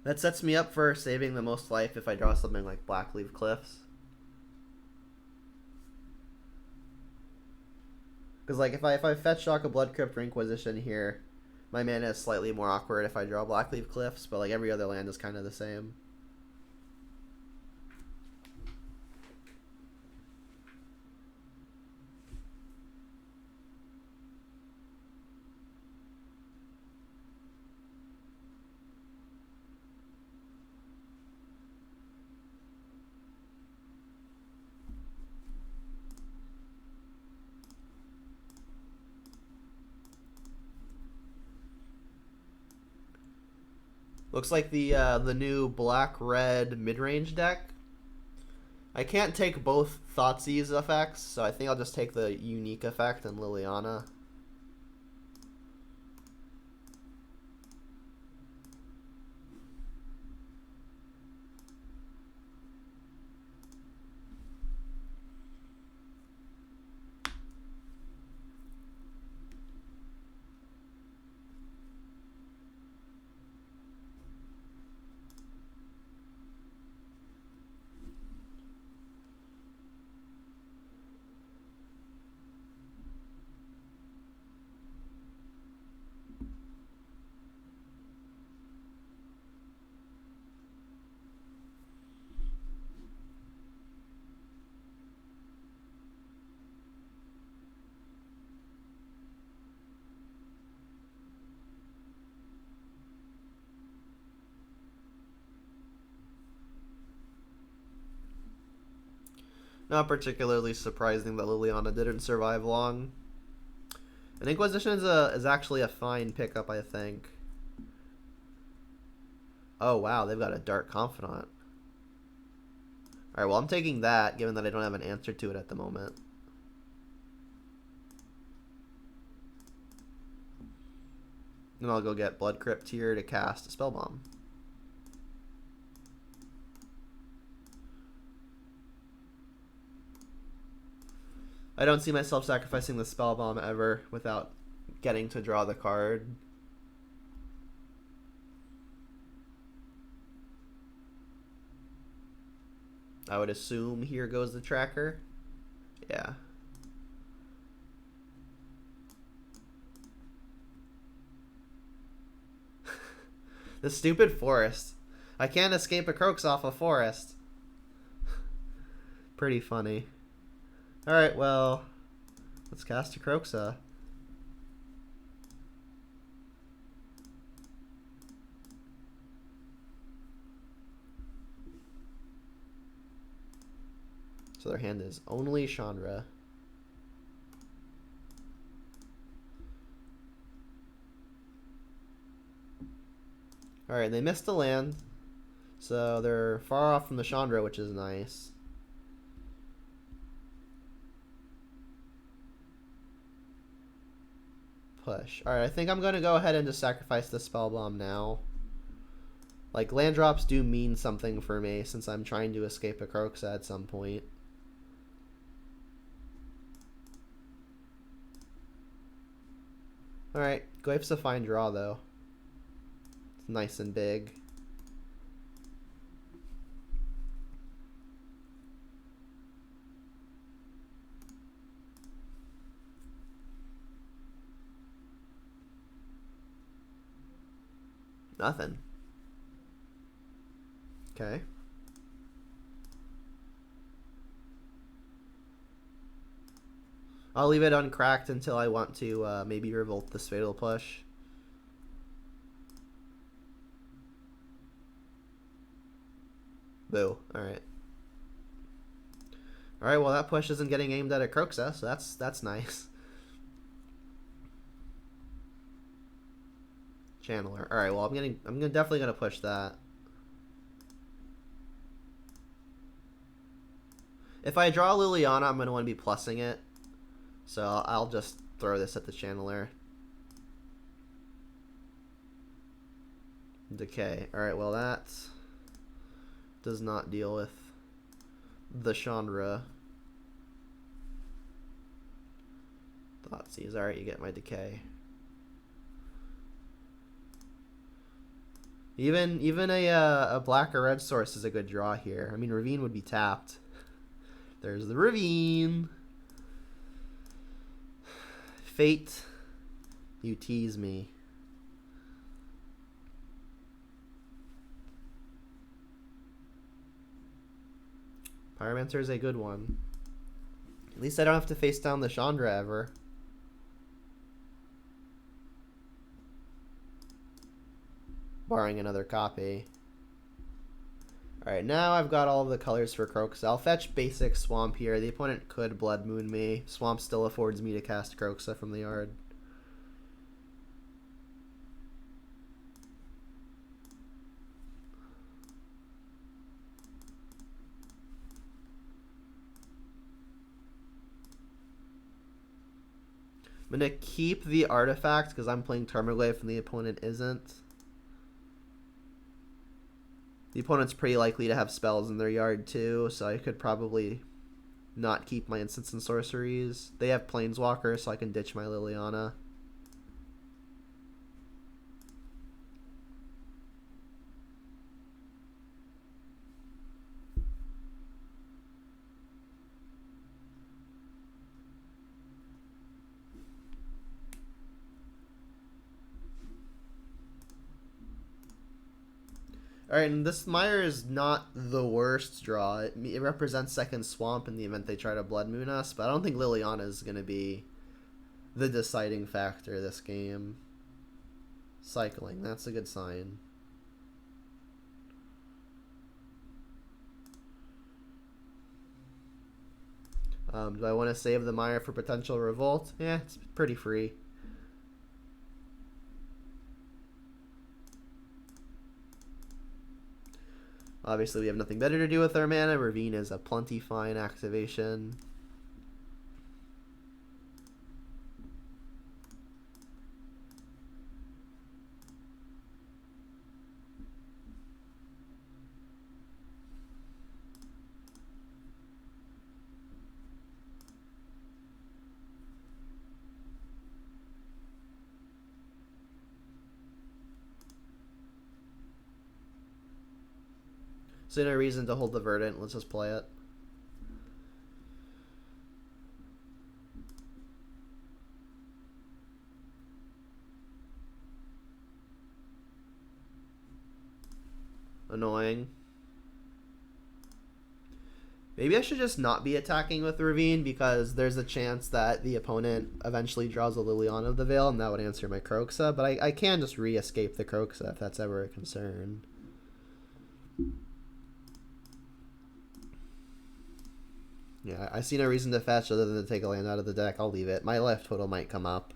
That sets me up for saving the most life if I draw something like Blackleaf Cliffs. Because like if I fetch Shock of Blood Crypt or Inquisition here, my mana is slightly more awkward if I draw Blackleaf Cliffs, but like every other land is kind of the same. Looks like the new black-red midrange deck. I can't take both Thoughtseize effects, so I think I'll just take the unique effect and Liliana. Not particularly surprising that Liliana didn't survive long. And Inquisition is actually a fine pickup, I think. Oh wow, they've got a Dark Confidant. Alright, well I'm taking that, given that I don't have an answer to it at the moment. And I'll go get Blood Crypt here to cast a Spell Bomb. I don't see myself sacrificing the Spell Bomb ever without getting to draw the card. I would assume here goes the tracker. Yeah. The stupid forest. I can't escape a Croaks off a forest. Pretty funny. Alright, well, let's cast a Croaksa. So their hand is only Chandra. Alright, they missed a land. So they're far off from the Chandra, which is nice. Push. Alright, I think I'm going to go ahead and just sacrifice the Spell Bomb now. Like, land drops do mean something for me since I'm trying to escape a Croaksa at some point. Alright, Glyph's a fine draw though. It's nice and big. Nothing. Okay. I'll leave it uncracked until I want to maybe revolt this Fatal Push. Boo. Alright. Alright, well that push isn't getting aimed at a Kroxa, so that's nice. Channeler. Alright, well I'm definitely gonna push that. If I draw Liliana, I'm gonna want to be plussing it. So I'll just throw this at the Channeler. Decay. Alright, well that does not deal with the Chandra. Thoughtseize. Alright, you get my Decay. Even a black or red source is a good draw here. I mean, Ravine would be tapped. There's the Ravine. Fate. You tease me. Pyromancer is a good one. At least I don't have to face down the Chandra ever. Barring another copy. Alright, now I've got all of the colors for Kroxa. I'll fetch basic Swamp here. The opponent could Blood Moon me. Swamp still affords me to cast Kroxa from the yard. I'm going to keep the artifact because I'm playing Tarmogoyf and the opponent isn't. The opponent's pretty likely to have spells in their yard too, so I could probably not keep my instants and sorceries. They have Planeswalker, so I can ditch my Liliana. Alright, and this Mire is not the worst draw. It represents second Swamp in the event they try to Blood Moon us, but I don't think Liliana is going to be the deciding factor this game. Cycling, that's a good sign. Do I want to save the Mire for potential revolt? Yeah, it's pretty free. Obviously, we have nothing better to do with our mana. Ravine is a plenty fine activation. So no reason to hold the Verdant. Let's just play it. Annoying. Maybe I should just not be attacking with Ravine because there's a chance that the opponent eventually draws a Liliana of the Veil and that would answer my Kroxa. But I can just re-escape the Kroxa if that's ever a concern. Yeah, I see no reason to fetch other than to take a land out of the deck. I'll leave it. My life total might come up.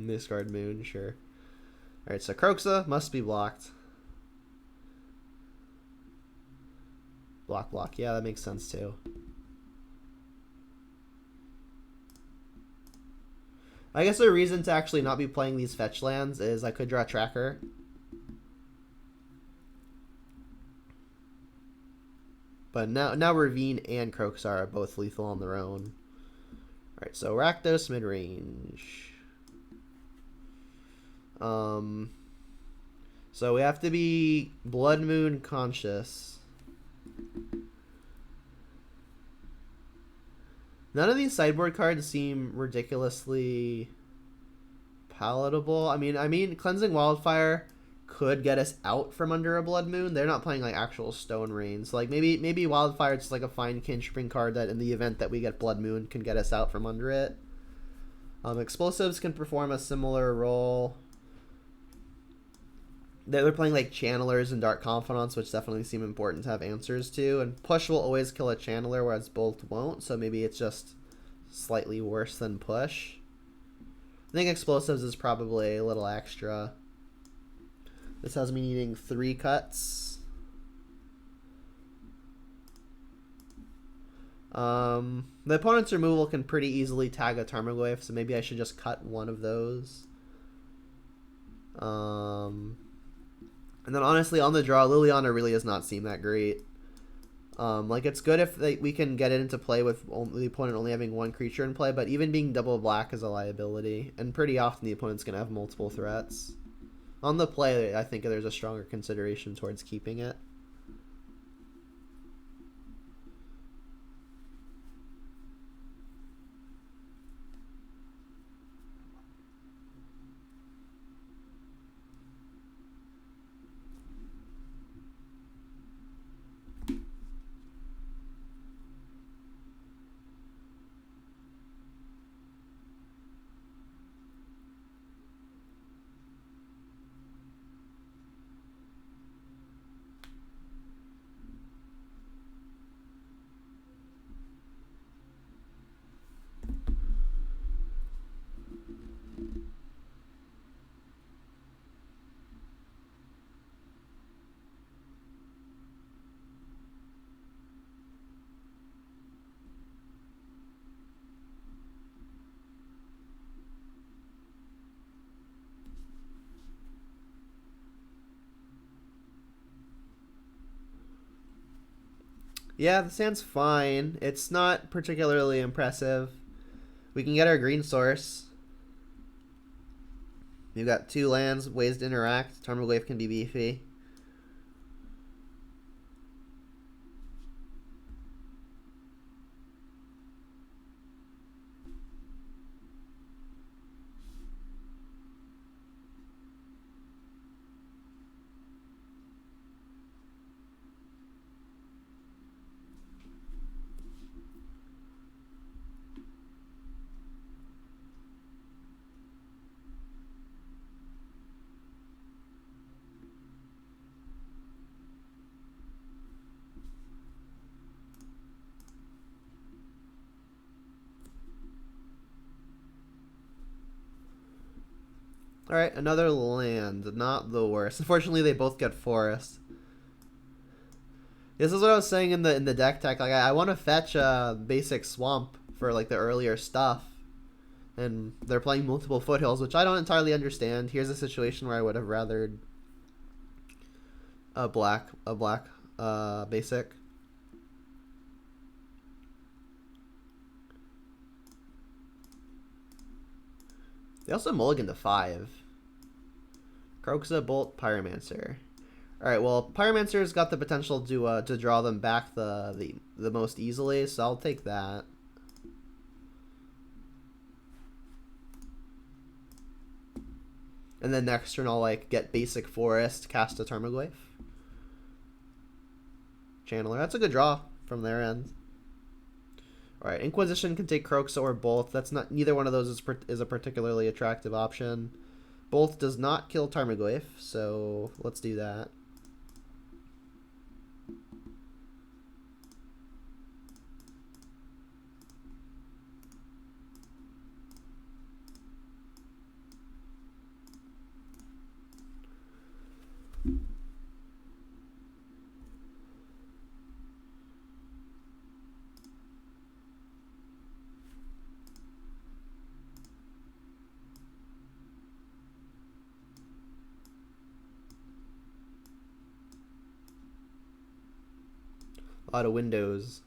Discard Moon, sure. Alright, so Kroxa must be blocked. Block. Yeah, that makes sense too. I guess the reason to actually not be playing these fetch lands is I could draw Tracker. But now Ravine and Kroxa are both lethal on their own. Alright, so Rakdos midrange. So we have to be Blood Moon conscious. None of these sideboard cards seem ridiculously palatable. I mean, Cleansing Wildfire could get us out from under a Blood Moon. They're not playing like actual Stone Rains. Like maybe Wildfire is just like a fine cantripping card that in the event that we get Blood Moon can get us out from under it. Explosives can perform a similar role. They're playing like Channelers and Dark Confidants, which definitely seem important to have answers to. And Push will always kill a Channeler, whereas Bolt won't. So maybe it's just slightly worse than Push. I think Explosives is probably a little extra. This has me needing 3 cuts. The opponent's removal can pretty easily tag a Tarmogoyf, so maybe I should just cut one of those. And then honestly, on the draw, Liliana really does not seem that great. Like, it's good if we can get it into play with the opponent only having 1 creature in play, but even being double black is a liability, and pretty often the opponent's going to have multiple threats. On the play, I think there's a stronger consideration towards keeping it. Yeah, the stand's fine. It's not particularly impressive. We can get our green source. We've got 2 lands, ways to interact. Tarmogoyf can be beefy. Alright, another land. Not the worst. Unfortunately, they both get forest. This is what I was saying in the deck tech. Like, I want to fetch a basic swamp for like the earlier stuff. And they're playing multiple foothills, which I don't entirely understand. Here's a situation where I would have rathered a black basic. They also mulligan to 5. Kroxa, Bolt, Pyromancer. Alright, well, Pyromancer's got the potential to draw them back the most easily, so I'll take that. And then next turn I'll like get basic forest, cast a Tarmogoyf. Channeler. That's a good draw from their end. Alright, Inquisition can take Kroxa or Bolt. That's not, neither one of those is a particularly attractive option. Bolt does not kill Tarmogoyf, so let's do that. A lot of windows.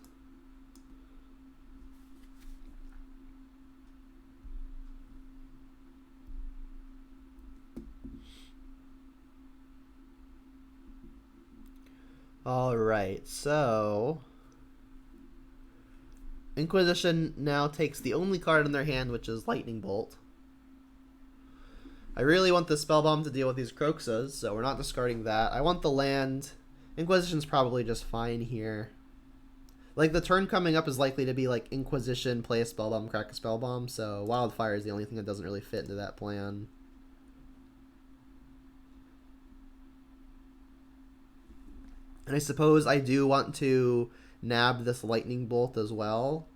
All right, so Inquisition now takes the only card in their hand, which is Lightning Bolt. I really want the Spellbomb to deal with these Croxas, so we're not discarding that. I want the land. Inquisition's probably just fine here. Like, the turn coming up is likely to be, like, Inquisition, play a Spellbomb, crack a Spellbomb, so Wildfire is the only thing that doesn't really fit into that plan. And I suppose I do want to nab this Lightning Bolt as well.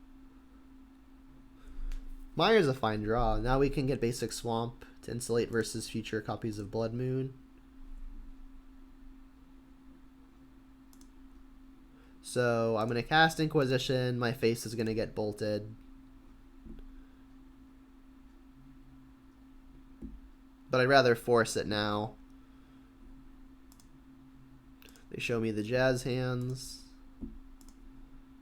Mire's a fine draw. Now we can get basic Swamp to insulate versus future copies of Blood Moon. So I'm going to cast Inquisition. My face is going to get bolted. But I'd rather force it now. They show me the Jazz hands.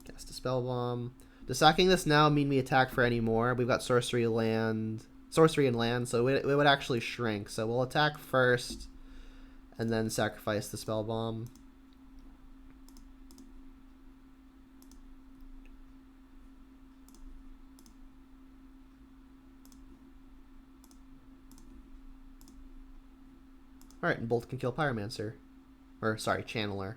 Cast a Spellbomb. Does sacking this now mean we attack for any more? We've got sorcery and land, so it would actually shrink. So we'll attack first, and then sacrifice the Spellbomb. Alright, and Bolt can kill Pyromancer. Or, sorry, Channeler.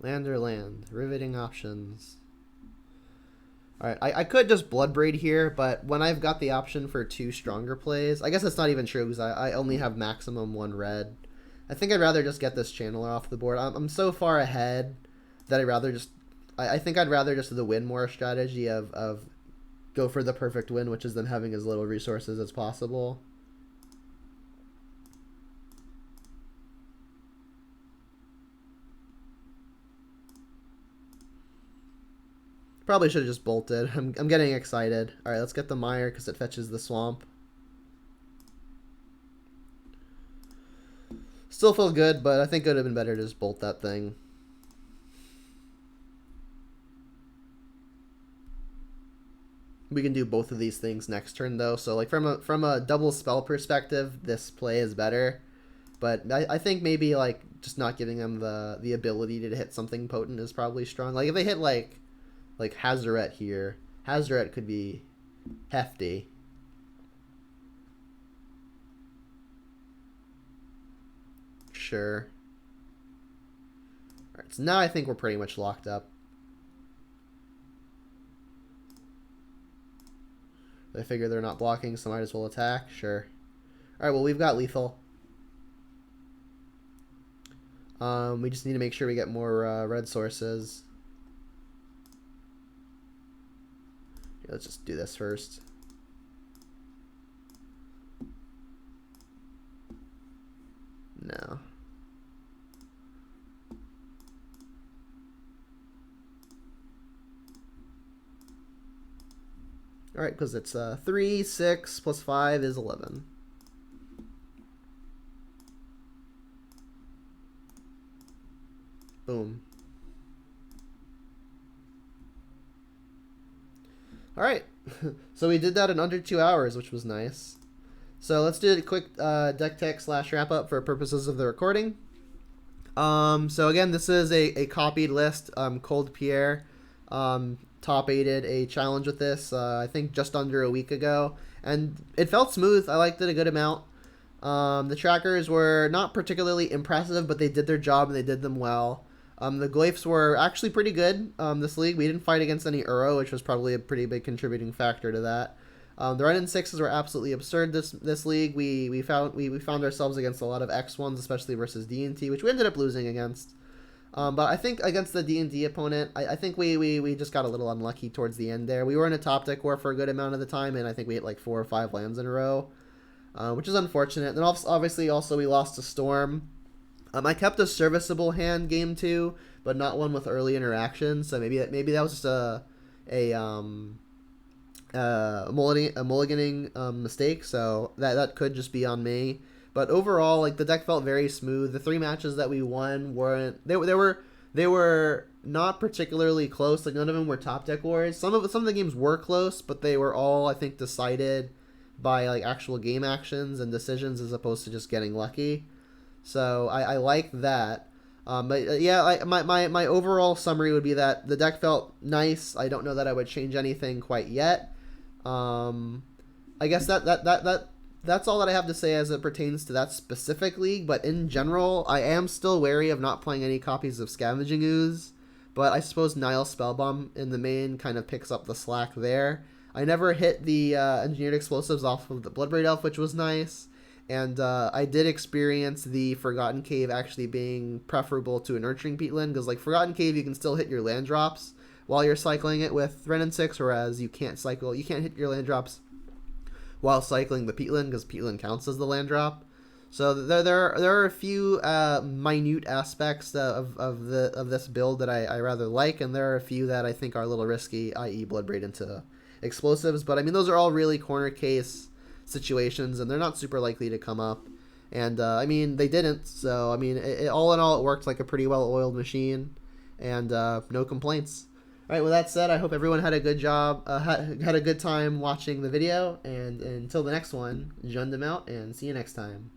Land or land. Riveting options. Alright, I could just Bloodbraid here, but when I've got the option for 2 stronger plays, I guess that's not even true because I only have maximum 1 red. I think I'd rather just get this Channeler off the board. I'm so far ahead that I'd rather just... I think I'd rather just the win more strategy of go for the perfect win, which is them having as little resources as possible. Probably should have just bolted. I'm getting excited. Alright, let's get the Mire because it fetches the Swamp. Still feel good, but I think it would have been better to just bolt that thing. We can do both of these things next turn, though. So, like, from a double spell perspective, this play is better. But I think maybe, like, just not giving them the ability to hit something potent is probably strong. Like, if they hit, like Hazoret here, Hazoret could be hefty. Sure. Alright, so now I think we're pretty much locked up. I figure they're not blocking, so might as well attack. Sure. Alright, well, we've got lethal. We just need to make sure we get more red sources. Okay, let's just do this first. No. Alright, because it's 3, 6, plus 5 is 11. Boom. Alright, so we did that in under 2 hours, which was nice. So let's do a quick deck tech / wrap up for purposes of the recording. So again, this is a copied list. COLDPIER top 8'd a challenge with this, I think just under a week ago. And it felt smooth. I liked it a good amount. The trackers were not particularly impressive, but they did their job and they did them well. The glyphs were actually pretty good this league. We didn't fight against any Uro, which was probably a pretty big contributing factor to that. The run in 6s were absolutely absurd this league. We found ourselves against a lot of X1s, especially versus D&T, which we ended up losing against. But I think against the D&D opponent, I think we just got a little unlucky towards the end there. We were in a top deck war for a good amount of the time, and I think we hit like 4 or 5 lands in a row, which is unfortunate. And then obviously also we lost to Storm. I kept a serviceable hand game 2, but not one with early interaction. So maybe that was just a mulliganing mistake. So that could just be on me. But overall, like, the deck felt very smooth. The 3 matches that we won weren't... They they were not particularly close. Like none of them were top deck wars. Some of the games were close, but they were all, I think, decided by like actual game actions and decisions as opposed to just getting lucky. So I like that. But yeah, my overall summary would be that the deck felt nice. I don't know that I would change anything quite yet. I guess that's all that I have to say as it pertains to that specific league. But in general, I am still wary of not playing any copies of Scavenging Ooze. But I suppose Nile Spellbomb in the main kind of picks up the slack there. I never hit the Engineered Explosives off of the Bloodbraid Elf, which was nice. And I did experience the Forgotten Cave actually being preferable to a Nurturing Peatland, because like Forgotten Cave, you can still hit your land drops while you're cycling it with Wrenn and 6, whereas you can't hit your land drops while cycling the Peatland, because Peatland counts as the land drop. So there are a few minute aspects of this build that I rather like, and there are a few that I think are a little risky, i.e. Bloodbraid into Explosives. But I mean, those are all really corner case situations, and they're not super likely to come up. And I mean, they didn't. So I mean, all in all, it worked like a pretty well-oiled machine, and no complaints. All right. With that said, I hope everyone had a good job, had a good time watching the video. And until the next one, Jund them out, and see you next time.